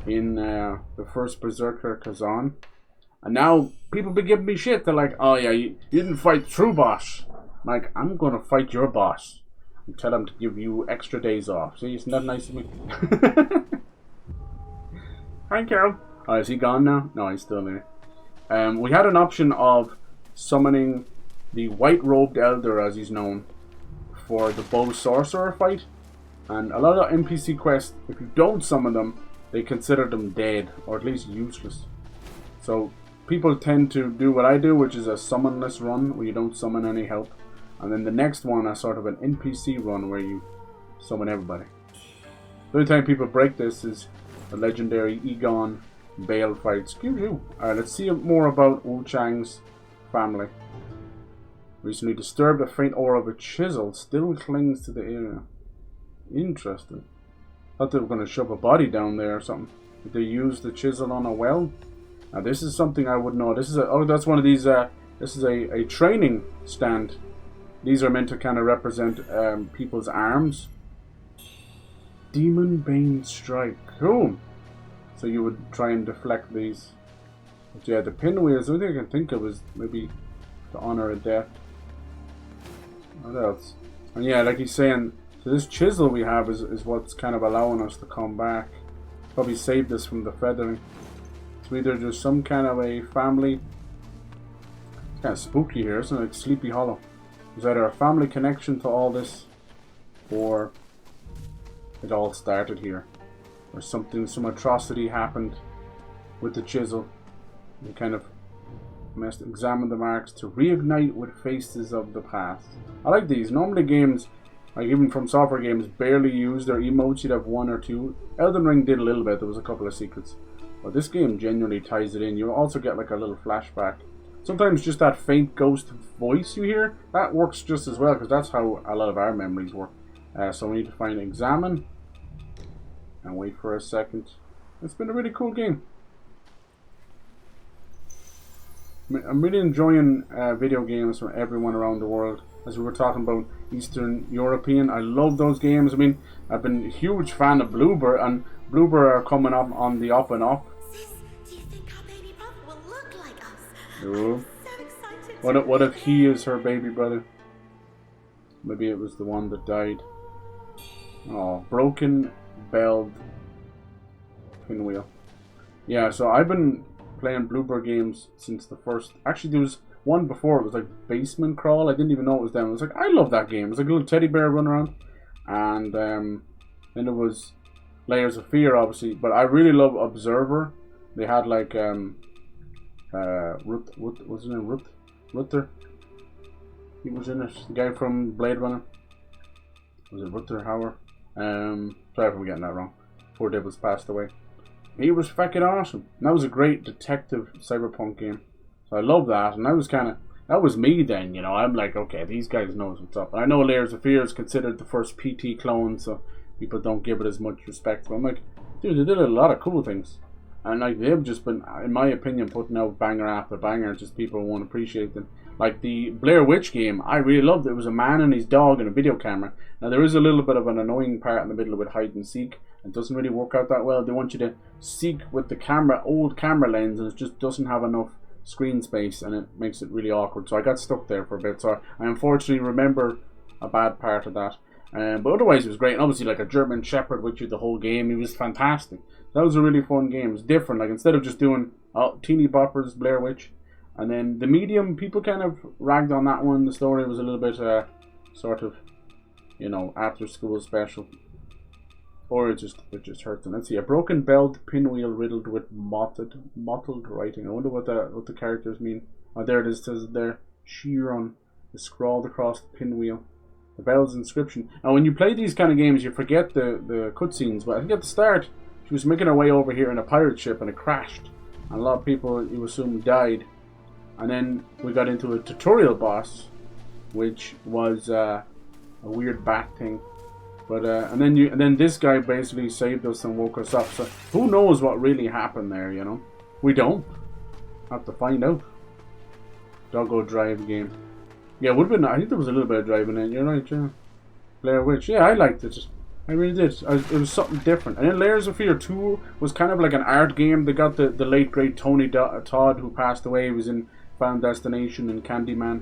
in the first Berserker Kazan. And now people be giving me shit. They're like, oh yeah, you didn't fight true boss. I'm like, I'm gonna fight your boss and tell him to give you extra days off. See, isn't that nice of me? Thank you. Oh, is he gone now? No, he's still there. We had an option of summoning the white-robed elder, as he's known, for the bow sorcerer fight. And a lot of NPC quests, if you don't summon them, they consider them dead, or at least useless. So people tend to do what I do, which is a summonless run, where you don't summon any help. And then the next one is sort of an NPC run, where you summon everybody. The only time people break this is the legendary Egon Bale fight. Excuse you. Alright, let's see more about Wuchang's family. Recently disturbed, a faint aura of a chisel still clings to the area. Interesting. Thought they were going to shove a body down there or something. Did they use the chisel on a well? Now this is something I would know. This is a, oh, that's one of these, this is a training stand. These are meant to kind of represent people's arms. Demon Bane Strike. Cool. So you would try and deflect these. But yeah, the pinwheels, the only thing I can think of is maybe to honor a death. What else? And yeah, like he's saying, so this chisel we have is what's kind of allowing us to come back. Probably saved us from the feathering. It's either just some kind of a family. It's kind of spooky here, isn't it? Like Sleepy Hollow. There's either a family connection to all this, or it all started here. Or something, some atrocity happened with the chisel. We kind of must examine the marks to reignite with faces of the past. I like these. Normally games, like even from software games, barely use their emotes. You'd have one or two. Elden Ring did a little bit. There was a couple of secrets. But this game genuinely ties it in. You also get like a little flashback. Sometimes just that faint ghost voice you hear, that works just as well, because that's how a lot of our memories work. So we need to find examine. And wait for a second. It's been a really cool game. I'm really enjoying video games from everyone around the world. As we were talking about Eastern European, I love those games. I mean, I've been a huge fan of Bloober, and Bloober are coming up on the up and up. Sis, do you think our baby brother will look like us? No. I'm so excited. What if he is her baby brother? Maybe it was the one that died. Oh, broken belled pinwheel. Yeah, so I've been playing Bloober games since the first. Actually, there was one before. It was like Basement Crawl. I didn't even know it was them. I was like, I love that game. It was like a little teddy bear running around. And then there was Layers of Fear, obviously. But I really love Observer. They had like what's his name? Ruther. He was in it. The guy from Blade Runner. Was it Ruther Hauer? Sorry if I'm getting that wrong. Poor Devils passed away. He was fucking awesome. And that was a great detective cyberpunk game. So I love that. And that was me then, you know. I'm like, okay, these guys knows what's up. And I know Layers of Fear is considered the first PT clone, so people don't give it as much respect. But I'm like, dude, they did a lot of cool things. And like, they've just been, in my opinion, putting out banger after banger. Just people won't appreciate them. Like the Blair Witch game, I really loved it. It was a man and his dog and a video camera. Now there is a little bit of an annoying part in the middle with hide and seek, It doesn't really work out that well. They want you to seek with the camera, old camera lens, and it just doesn't have enough screen space, and it makes it really awkward. So I got stuck there for a bit. So I unfortunately remember a bad part of that. But otherwise it was great. And obviously, like, a German Shepherd with you the whole game. It was fantastic. That was a really fun game. It was different. Like, instead of just doing teeny boppers, Blair Witch, and then the Medium, people kind of ragged on that one. The story was a little bit sort of, you know, after school special, or it just hurt them. Let's see, a broken belled pinwheel riddled with mottled writing. I wonder what the characters mean. Oh, there it is. It says there, Chiron is scrawled across the pinwheel. The bell's inscription. Now, when you play these kind of games, you forget the cutscenes. But I think at the start, she was making her way over here in a pirate ship, and it crashed. And a lot of people, you assume, died. And then we got into a tutorial boss, which was a weird bat thing. But and then this guy basically saved us and woke us up. So who knows what really happened there? You know, we don't have to find out. Doggo Drive game. Yeah, it would have been. I think there was a little bit of driving in. You're right, yeah. Blair Witch. Yeah, I liked it. I really did. It was something different. And then Layers of Fear 2 was kind of like an art game. They got the late great Tony Todd, who passed away. He was in Final Destination and Candyman.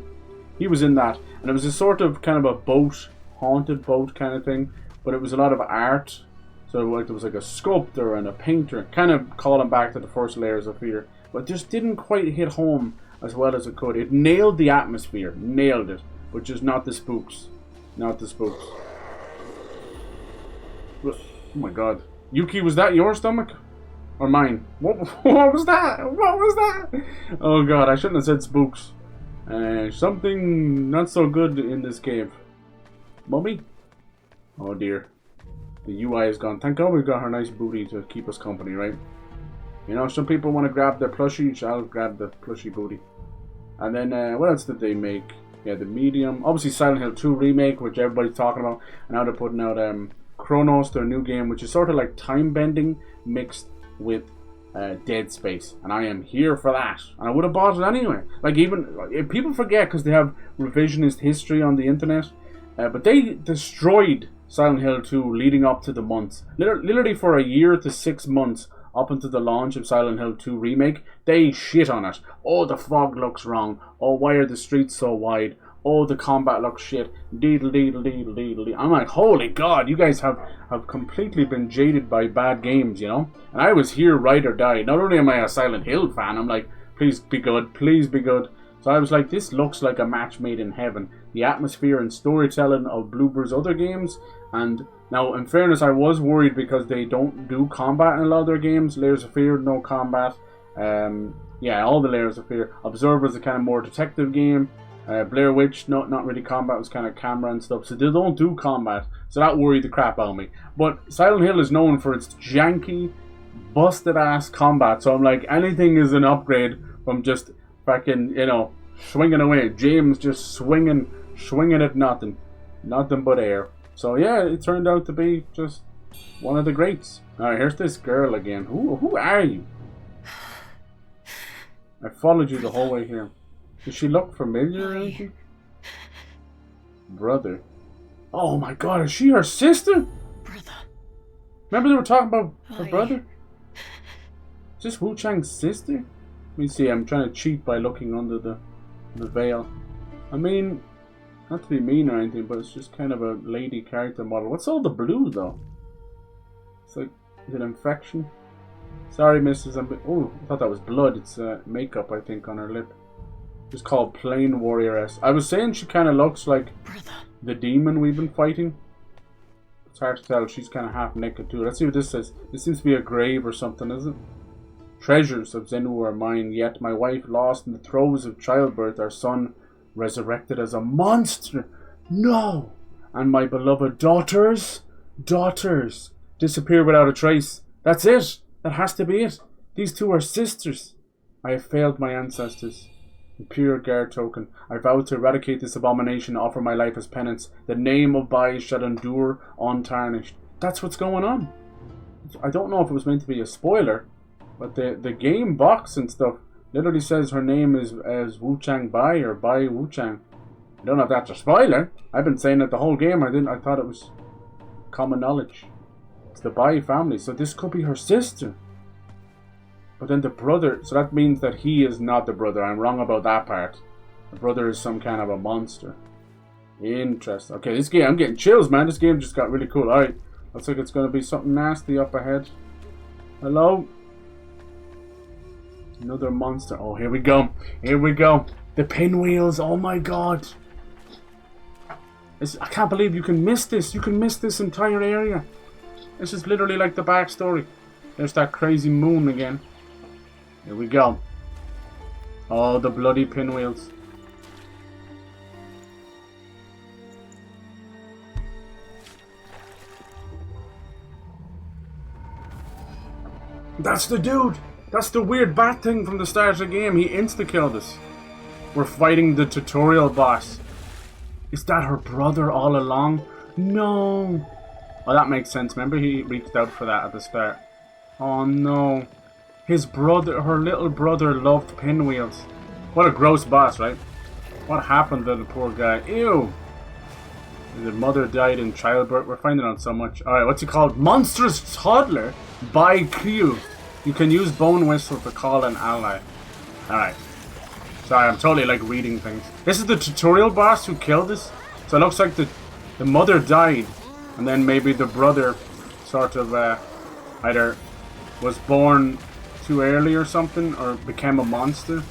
He was in that, and it was a sort of kind of a boat, haunted boat kind of thing. But it was a lot of art. So like there was like a sculptor and a painter, kind of calling back to the first Layers of Fear. But just didn't quite hit home as well as it could. It nailed the atmosphere, nailed it, but just not the spooks. Not the spooks. Oh my god. Yuki, was that your stomach? Or mine? What was that? What was that? Oh god, I shouldn't have said spooks. Something not so good in this cave. Mummy? Oh dear. The UI is gone. Thank god we've got her nice booty to keep us company, right? You know, some people want to grab their plushie, so I'll grab the plushie booty. And then, what else did they make? Yeah, the Medium. Obviously, Silent Hill 2 Remake, which everybody's talking about. And now they're putting out Chronos, their new game, which is sort of like time bending mixed with Dead Space. And I am here for that. And I would have bought it anyway. Like, even, if people forget because they have revisionist history on the internet. But they destroyed Silent Hill 2 leading up to the months. Literally for a year to 6 months. Up until the launch of Silent Hill 2 Remake, they shit on it. Oh, the fog looks wrong. Oh, why are the streets so wide? Oh, the combat looks shit. Deedle, deedle, deedle, deedle. I'm like, holy god, you guys have completely been jaded by bad games, you know? And I was here, ride or die. Not only am I a Silent Hill fan, I'm like, please be good, please be good. So I was like, this looks like a match made in heaven. The atmosphere and storytelling of Bloober's other games, and now, in fairness, I was worried because they don't do combat in a lot of their games. Layers of Fear, no combat. Yeah, all the Layers of Fear. Observer's a kind of more detective game. Blair Witch, not really combat. It was kind of camera and stuff. So they don't do combat. So that worried the crap out of me. But Silent Hill is known for its janky, busted-ass combat. So I'm like, anything is an upgrade from just fucking, you know, swinging away. James just swinging at nothing. Nothing but air. So yeah, it turned out to be just one of the greats. Alright, here's this girl again. Who are you? I followed you the whole way here. Does she look familiar or anything? Brother. Oh my god, is she her sister? Brother. Remember they were talking about her brother? Is this Wuchang's sister? Let me see, I'm trying to cheat by looking under the veil. I mean, not to be mean or anything, but it's just kind of a lady character model. What's all the blue, though? It's like, is it infection? Sorry, Mrs. Oh, I thought that was blood. It's makeup, I think, on her lip. It's called Plain Warrioress. I was saying she kind of looks like the demon we've been fighting. It's hard to tell. She's kind of half naked, too. Let's see what this says. This seems to be a grave or something, isn't it? Treasures of Zenu are mine, yet my wife lost in the throes of childbirth, our son resurrected as a monster. No! And my beloved daughters disappear without a trace. That's it. That has to be it. These two are sisters. I have failed my ancestors. In pure guard token, I vow to eradicate this abomination and offer my life as penance. The name of Bai shall endure untarnished. That's what's going on. I don't know if it was meant to be a spoiler, but the game box and stuff literally says her name is as Wuchang Bai or Bai Wuchang. I don't know if that's a spoiler. I've been saying it the whole game. I thought it was common knowledge. It's the Bai family, so this could be her sister. But then the brother, so that means that he is not the brother. I'm wrong about that part. The brother is some kind of a monster. Interesting. Okay, this game, I'm getting chills, man. This game just got really cool. Alright, looks like it's going to be something nasty up ahead. Hello? Another monster. Oh, here we go. Here we go. The pinwheels. Oh my god. I can't believe you can miss this. You can miss this entire area. This is literally like the backstory. There's that crazy moon again. Here we go. Oh, the bloody pinwheels. That's the dude. That's the weird bat thing from the start of the game. He insta-killed us. We're fighting the tutorial boss. Is that her brother all along? No. Oh, that makes sense. Remember he reached out for that at the start. Oh no. His brother, her little brother loved pinwheels. What a gross boss, right? What happened to the poor guy? Ew. The mother died in childbirth. We're finding out so much. Alright, what's it called? Monstrous Toddler by Q. You can use Bone Whistle to call an ally. Alright. Sorry, I'm totally like reading things. This is the tutorial boss who killed us. So it looks like the mother died. And then maybe the brother sort of either was born too early or something, or became a monster.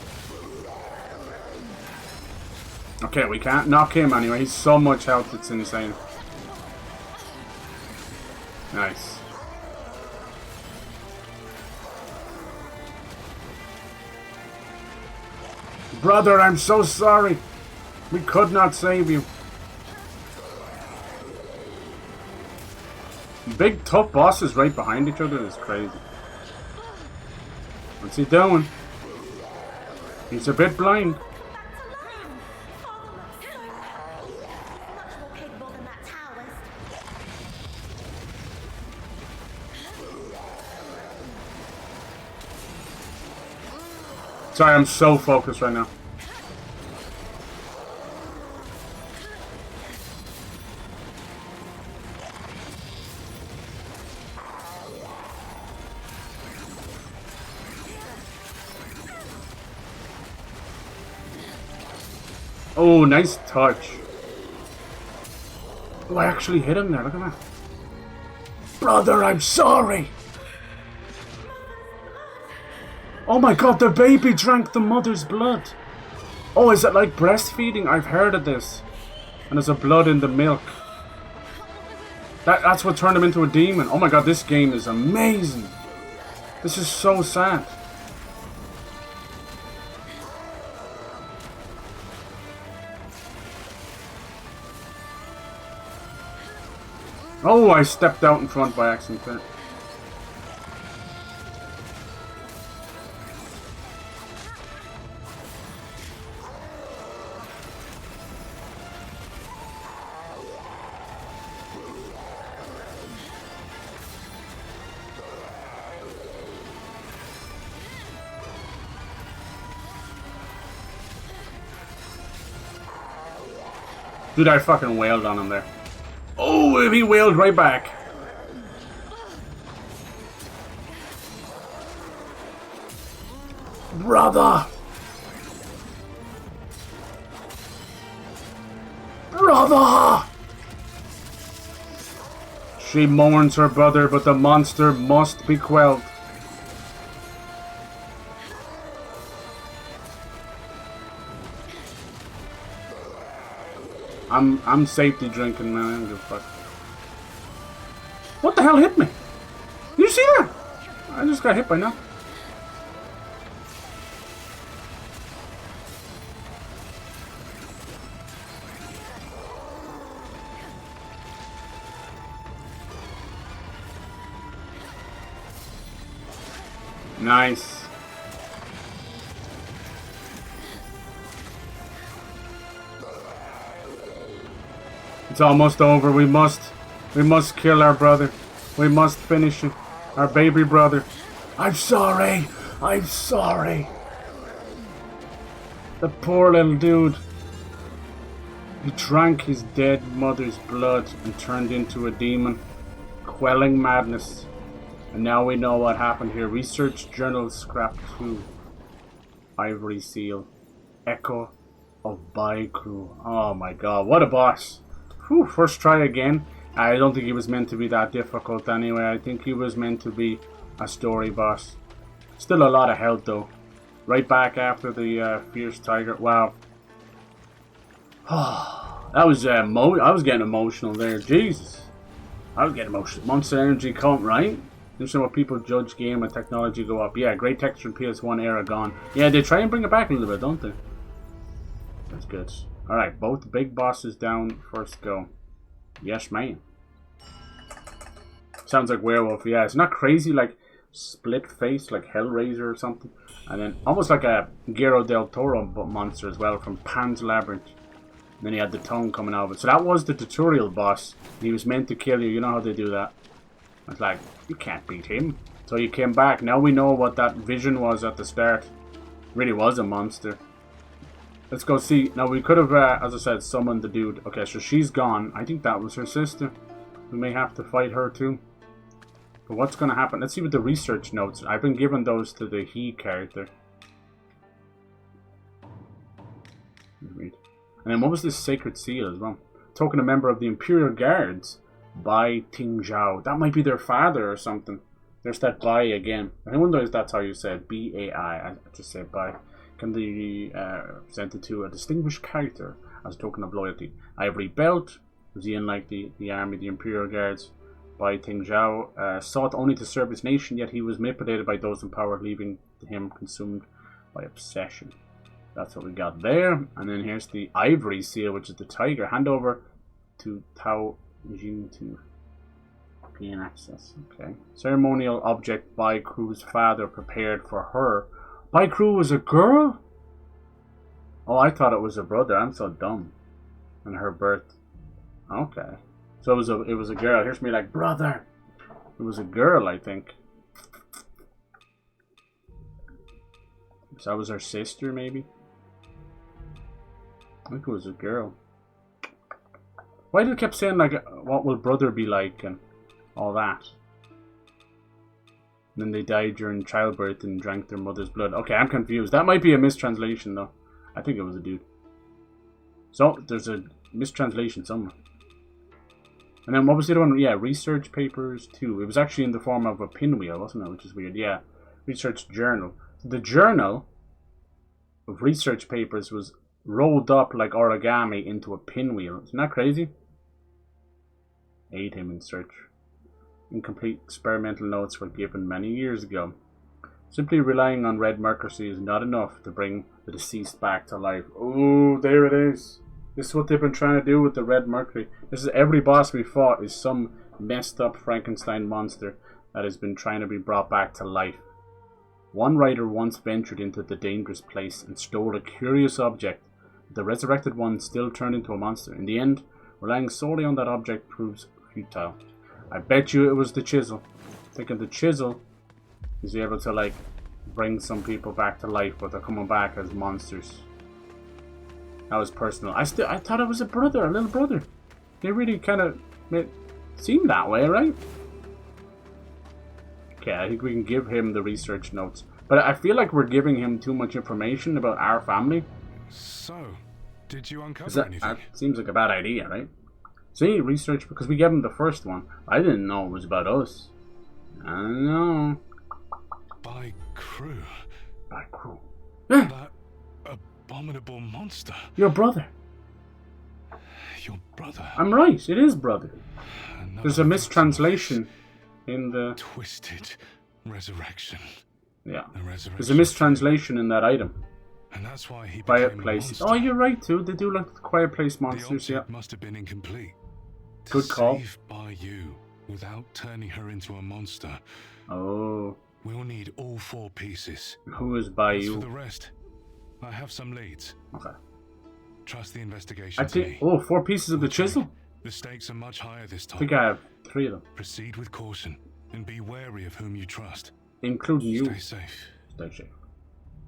Okay, we can't knock him anyway. He's so much health, it's insane. Nice. Brother, I'm so sorry. We could not save you. Big tough bosses right behind each other is crazy. What's he doing? He's a bit blind. Sorry, I'm so focused right now. Oh, nice touch. Oh, I actually hit him there. Look at that. Brother, I'm sorry. Oh my god, the baby drank the mother's blood. Oh, is it like breastfeeding? I've heard of this. And there's a blood in the milk. That's what turned him into a demon. Oh my god, this game is amazing. This is so sad. Oh, I stepped out in front by accident there. Dude, I fucking wailed on him there. Oh, he wailed right back. Brother! Brother! She mourns her brother, but the monster must be quelled. I'm safety drinking, man. I don't give a fuck. What the hell hit me? Did you see that? I just got hit by now. Nice. It's almost over. We must kill our brother. We must finish him. Our baby brother. I'm sorry. I'm sorry. The poor little dude. He drank his dead mother's blood and turned into a demon. Quelling madness. And now we know what happened here. Research journal scrap 2. Ivory seal. Echo of Baikru. Oh my god, what a boss. Whew, first try again. I don't think he was meant to be that difficult anyway. I think he was meant to be a story boss. Still a lot of health though. Right back after the fierce tiger. Wow. That was I was getting emotional there. Jesus. I was getting emotional. Monster energy count, right? Interesting what people judge game and technology go up. Yeah, great texture in PS1 era gone. Yeah, they try and bring it back a little bit, don't they? That's good. Alright, both big bosses down. First go. Yes, man. Sounds like werewolf. Yeah, it's not crazy like split face like Hellraiser or something. And then almost like a Guillermo del Toro monster as well from Pan's Labyrinth. And then he had the tongue coming out of it. So that was the tutorial boss. He was meant to kill you. You know how they do that. It's like, you can't beat him. So he came back. Now we know what that vision was at the start. Really was a monster. Let's go see. Now we could have, as I said, summoned the dude. Okay, so she's gone. I think that was her sister. We may have to fight her too. But what's going to happen? Let's see what the research notes. I've been given those to the he character. Read. And then what was this sacred seal as well? Token a member of the Imperial Guards. Bai Ting Zhao. That might be their father or something. There's that Bai again. I wonder if that's how you say it. B-A-I. I just say Bai. Can be presented to a distinguished character as a token of loyalty. Ivory belt. Was he in like the army, the Imperial Guards? Bai Ting Zhao sought only to serve his nation, yet he was manipulated by those in power, leaving him consumed by obsession. That's what we got there. And then here's the ivory seal, which is the tiger. Hand over to Tao Jing to gain access. Okay. Ceremonial object Bai Kru's father prepared for her. Bai Kru was a girl? Oh, I thought it was a brother. I'm so dumb. And her birth. Okay. So it was a girl. Here's me like, brother. It was a girl, I think. So that was her sister, maybe? I think it was a girl. Why did it keep saying, like, what will brother be like and all that? And then they died during childbirth and drank their mother's blood. Okay, I'm confused. That might be a mistranslation, though. I think it was a dude. So, there's a mistranslation somewhere. And then what was the other one? Yeah, research papers too. It was actually in the form of a pinwheel, wasn't it? Which is weird. Yeah, research journal. The journal of research papers was rolled up like origami into a pinwheel. Isn't that crazy? Aid him in search. Incomplete experimental notes were given many years ago. Simply relying on Red Mercury is not enough to bring the deceased back to life. Oh, there it is. This is what they've been trying to do with the Red Mercury. This is every boss we fought is some messed up Frankenstein monster that has been trying to be brought back to life. One writer once ventured into the dangerous place and stole a curious object. The resurrected one still turned into a monster. In the end, relying solely on that object proves futile. I bet you it was the chisel. Thinking the chisel is able to like bring some people back to life, but they're coming back as monsters. That was personal. I thought it was a brother, a little brother. They really kind of seem that way, right? Okay, I think we can give him the research notes. But I feel like we're giving him too much information about our family. So, did you uncover anything? That seems like a bad idea, right? See, research, because we gave him the first one. I didn't know it was about us. I don't know. By crew. By crew. That abominable monster. Your brother. Your brother. I'm right, it is brother. Another There's a mistranslation in the... Twisted resurrection. Yeah. The resurrection. There's a mistranslation in that item. And that's why he Quiet became Place. a monster. Oh, you're right too. They do like the Quiet Place The monsters, yeah. object must have been incomplete. Good call. Save by you without turning her into a monster. Oh. We'll need all 4 pieces. Who is by As you? for the rest, I have some leads. Okay. Trust the investigation I to me. think... Oh, 4 pieces of the chisel? The stakes are much higher this I time. think I have 3 of them. Proceed with caution and be wary of whom you trust. Including you. Stay safe. Stay safe.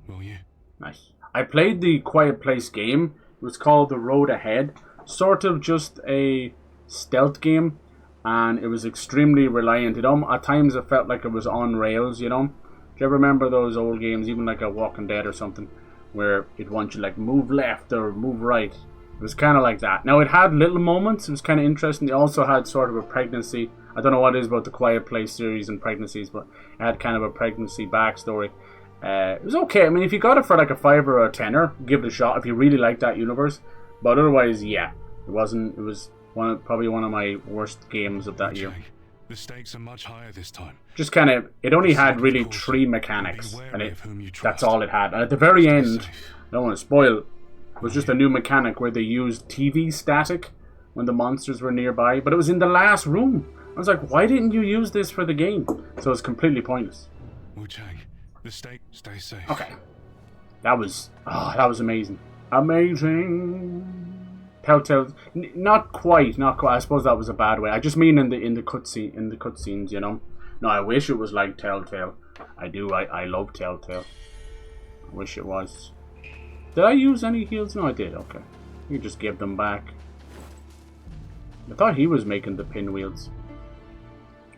Will you? Nice. I played the Quiet Place game. It was called The Road Ahead. Sort of just a stealth game. and it was extremely reliant. At times it felt like it was on rails, you know. Do you ever remember those old games, even like a Walking Dead or something, where it wants you like move left or move right? It was kind of like that. Now it had little moments. It was kind of interesting. It also had sort of a pregnancy. I don't know what it is about the Quiet Place series and pregnancies, but it had kind of a pregnancy backstory. It was okay. I mean, if you got it for like a $5 or a $10, give it a shot if you really like that universe. But otherwise, yeah, it wasn't. It was probably one of my worst games of that year. The stakes are much higher this time. Just kind of, it only had really 3 mechanics, and that's all it had. And at the very end, I don't want to spoil, it was just a new mechanic where they used TV static when the monsters were nearby, but it was in the last room. I was like, why didn't you use this for the game? So it's completely pointless. Wuchang, the stay safe. Okay. That was amazing. Amazing. Telltale, not quite. I suppose that was a bad way. I just mean in the cutscenes, you know. No, I wish it was like Telltale. I do. I love Telltale. I wish it was. Did I use any heals? No, I did. Okay, you just give them back. I thought he was making the pinwheels.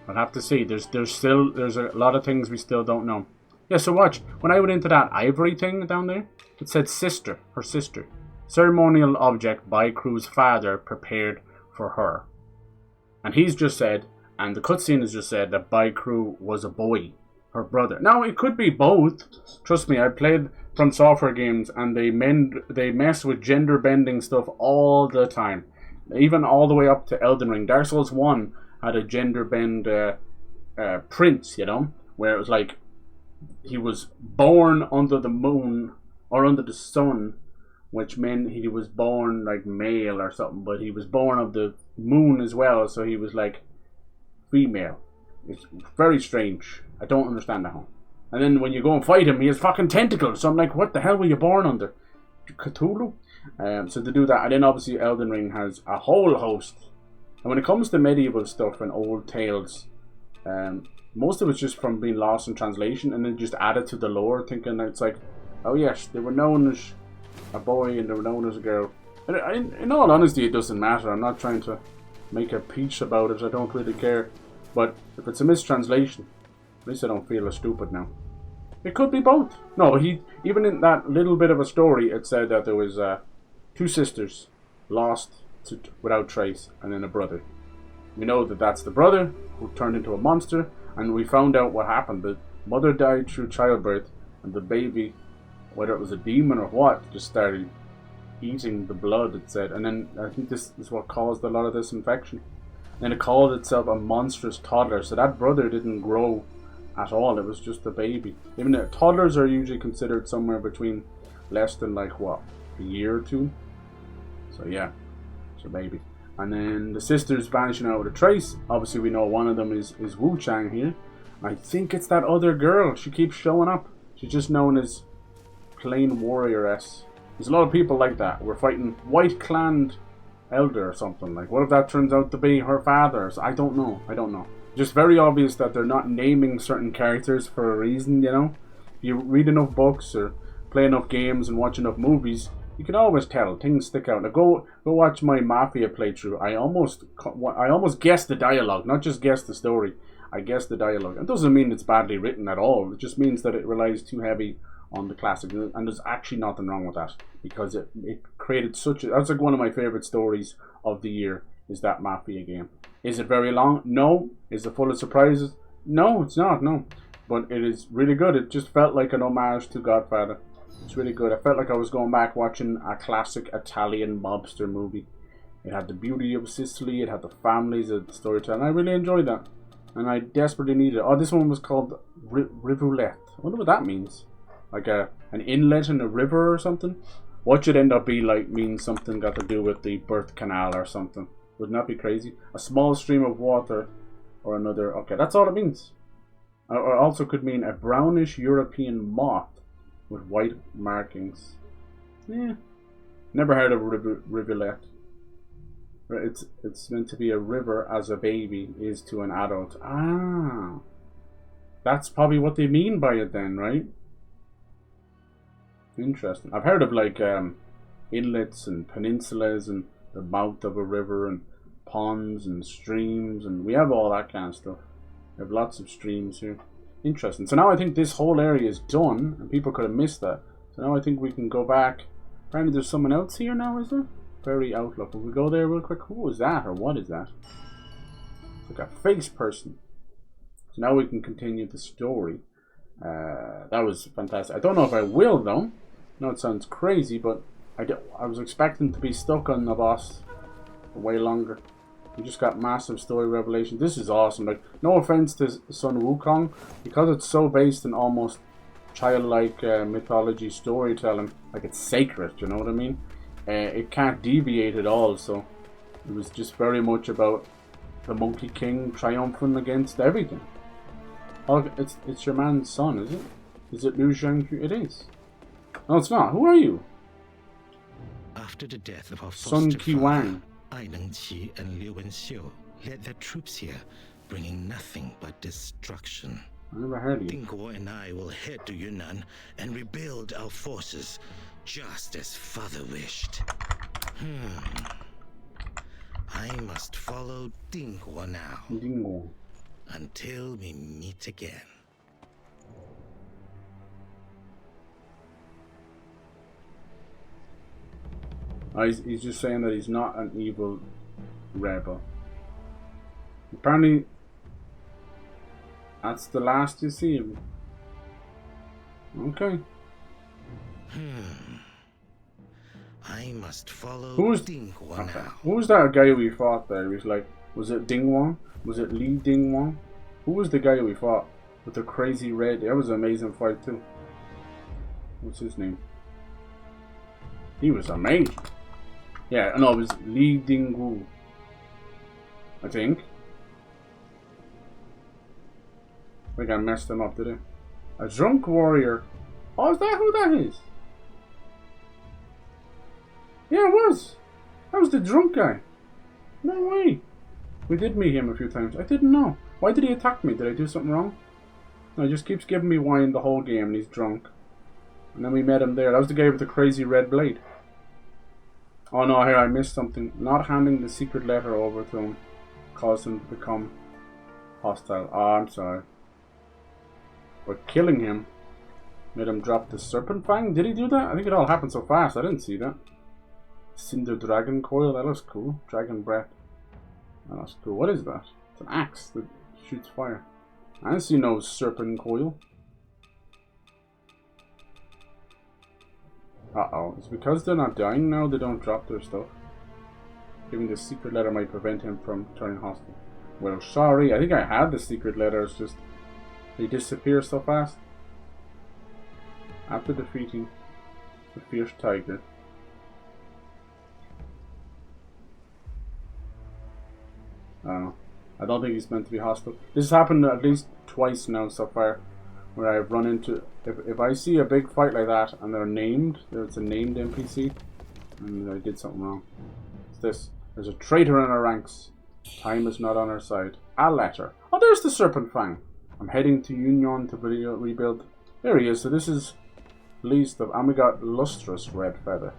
I'll have to see. There's a lot of things we still don't know. Yeah. So watch. When I went into that ivory thing down there, it said sister. Her sister. Ceremonial object by crew's father prepared for her. And he's just said, and the cutscene has just said that by crew was a boy, her brother. Now it could be both. Trust me, I played From Software games, and they mess with gender bending stuff all the time, even all the way up to Elden Ring. Dark Souls 1 had a gender bend prince, you know, where it was like he was born under the moon or under the sun, which meant he was born like male or something, but he was born of the moon as well, so he was like female. It's very strange. I don't understand that. And then when you go and fight him, he has fucking tentacles. So I'm like, what the hell were you born under? Cthulhu? So to do that, and then obviously Elden Ring has a whole host. And when it comes to medieval stuff and old tales, most of it's just from being lost in translation, and then just added to the lore, thinking that it's like, oh yes, they were known as a boy and they were known as a girl. And in all honesty, it doesn't matter. I'm not trying to make a peach about it. I don't really care. But if it's a mistranslation, at least I don't feel as stupid now. It could be both. No, even in that little bit of a story, it said that there was 2 sisters lost without trace, and then a brother. We know that that's the brother who turned into a monster, and we found out what happened. The mother died through childbirth, and the baby, whether it was a demon or what, just started eating the blood, it said. And then I think this is what caused a lot of this infection. And it called itself a monstrous toddler. So that brother didn't grow at all. It was just a baby. Even toddlers are usually considered somewhere between less than like what, a year or 2. So yeah, it's a baby. And then the sisters vanishing out with a trace. Obviously we know one of them is Wuchang here. I think it's that other girl. She keeps showing up. She's just known as plain warrioress. There's a lot of people like that. We're fighting white clanned elder or something. Like, what if that turns out to be her father? So I don't know. Just very obvious that they're not naming certain characters for a reason, you know. If you read enough books or play enough games and watch enough movies, you can always tell. Things stick out. Now go watch my Mafia playthrough. I almost guessed the dialogue, not just guessed the story. I guessed the dialogue. It doesn't mean it's badly written at all. It just means that it relies too heavy on the classic, and there's actually nothing wrong with that, because it created that's like one of my favorite stories of the year, is that Mafia game. Is it very long? No. Is it full of surprises? No, it's not, no. But it is really good. It just felt like an homage to Godfather. It's really good. I felt like I was going back watching a classic Italian mobster movie. It had the beauty of Sicily, it had the families, the storytelling. I really enjoyed that, and I desperately needed it. Oh, this one was called Rivulet. I wonder what that means. Like an inlet in a river or something? What should end up be like means something got to do with the birth canal or something. Wouldn't that be crazy? A small stream of water or another. Okay, that's all it means. Or also could mean a brownish European moth with white markings. Yeah. Never heard of rivulet. It's meant to be a river as a baby is to an adult. Ah. That's probably what they mean by it then, right? Interesting. I've heard of like inlets and peninsulas and the mouth of a river and ponds and streams, and we have all that kind of stuff. We have lots of streams here. Interesting. So now I think this whole area is done, and people could have missed that. So now I think we can go back. Apparently there's someone else here now, is there? Very outlook. Will we go there real quick? Who is that, or what is that? It's like a face person. So now we can continue the story. That was fantastic. I don't know if I will, though. I know it sounds crazy, but I was expecting to be stuck on the boss for way longer. We just got massive story revelation. This is awesome. Like, no offense to Sun Wukong, because it's so based in almost childlike mythology storytelling. Like, it's sacred, you know what I mean? It can't deviate at all, so it was just very much about the Monkey King triumphing against everything. Oh, it's your man's son, is it? Is it Liu Zhang? It is. No, it's not. Who are you? After the death of our Sun foster Qi father, Wang. Ai Nengqi and Liu Wenxiu led their troops here, bringing nothing but destruction. I never heard of you. Dingguo and I will head to Yunnan and rebuild our forces, just as father wished. I must follow Dingguo now. Dingguo. Until we meet again. Oh, he's just saying that he's not an evil rebel. Apparently, that's the last you see him. Okay. I must follow Dingguo now. Who was that guy we fought there? He was like, was it Dingguo? Was it Li Dingguo? Who was the guy we fought with the crazy red? That was an amazing fight too. What's his name? He was amazing. Yeah, no, it was Li Dingguo, I think. I think I messed him up, did I? A drunk warrior. Oh, is that who that is? Yeah, it was. That was the drunk guy. No way. We did meet him a few times. I didn't know. Why did he attack me? Did I do something wrong? No, he just keeps giving me wine the whole game and he's drunk. And then we met him there. That was the guy with the crazy red blade. Oh no, here I missed something. Not handing the secret letter over to him caused him to become hostile. Oh, I'm sorry. But killing him made him drop the serpent fang. Did he do that? I think it all happened so fast. I didn't see that. Cinder dragon coil. That looks cool. Dragon breath. That's cool. What is that? It's an axe that shoots fire. I didn't see no serpent coil. Uh-oh. It's because they're not dying now they don't drop their stuff. Giving the secret letter might prevent him from turning hostile. Well, sorry. I think I had the secret letter. It's just they disappear so fast. After defeating the fierce tiger. I don't know. I don't think he's meant to be hostile. This has happened at least twice now so far, where I've run into... If I see a big fight like that and they're named, it's a named NPC, and I did something wrong. It's this. There's a traitor in our ranks. Time is not on our side. A letter. Oh, there's the Serpent Fang. I'm heading to Yunnan to rebuild. There he is. So this is least of... And we got lustrous red feather.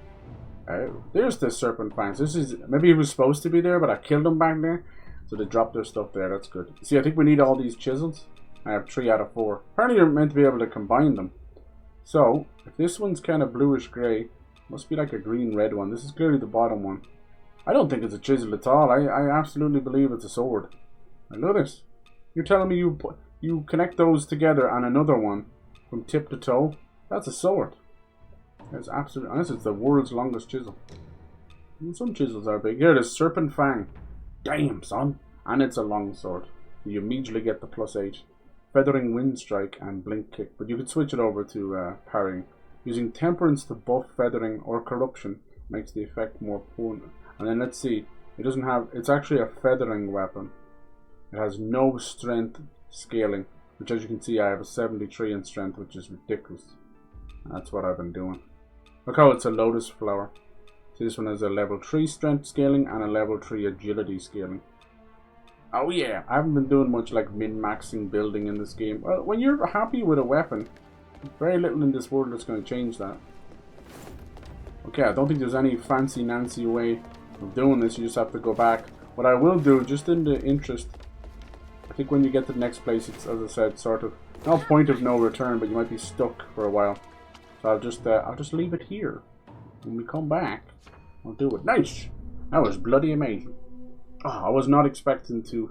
There's the Serpent Fangs. This is... Maybe he was supposed to be there, but I killed him back there. So they dropped their stuff there. That's good. See, I think we need all these chisels. I have 3 out of 4. Apparently you're meant to be able to combine them. So, if this one's kind of bluish grey, must be like a green-red one. This is clearly the bottom one. I don't think it's a chisel at all. I absolutely believe it's a sword. I love this. You're telling me you connect those together on another one from tip to toe? That's a sword. It's absolutely... Unless it's the world's longest chisel. Some chisels are big. Here it is, Serpent Fang. Damn, son. And it's a long sword. You immediately get the +8. Feathering Wind Strike and Blink Kick. But you could switch it over to parrying. Using Temperance to buff Feathering or Corruption makes the effect more potent. And then let's see. It doesn't have... It's actually a Feathering weapon. It has no Strength scaling. Which, as you can see, I have a 73 in Strength, which is ridiculous. And that's what I've been doing. Look how it's a Lotus Flower. See, this one has a level 3 Strength scaling and a level 3 Agility scaling. Oh yeah, I haven't been doing much like min-maxing building in this game. Well, when you're happy with a weapon, very little in this world that's going to change that. Okay, I don't think there's any fancy-nancy way of doing this. You just have to go back. What I will do, just in the interest, I think when you get to the next place, it's, as I said, sort of no point of no return, but you might be stuck for a while. So I'll just leave it here. When we come back, I'll do it. Nice. That was bloody amazing. Oh, I was not expecting to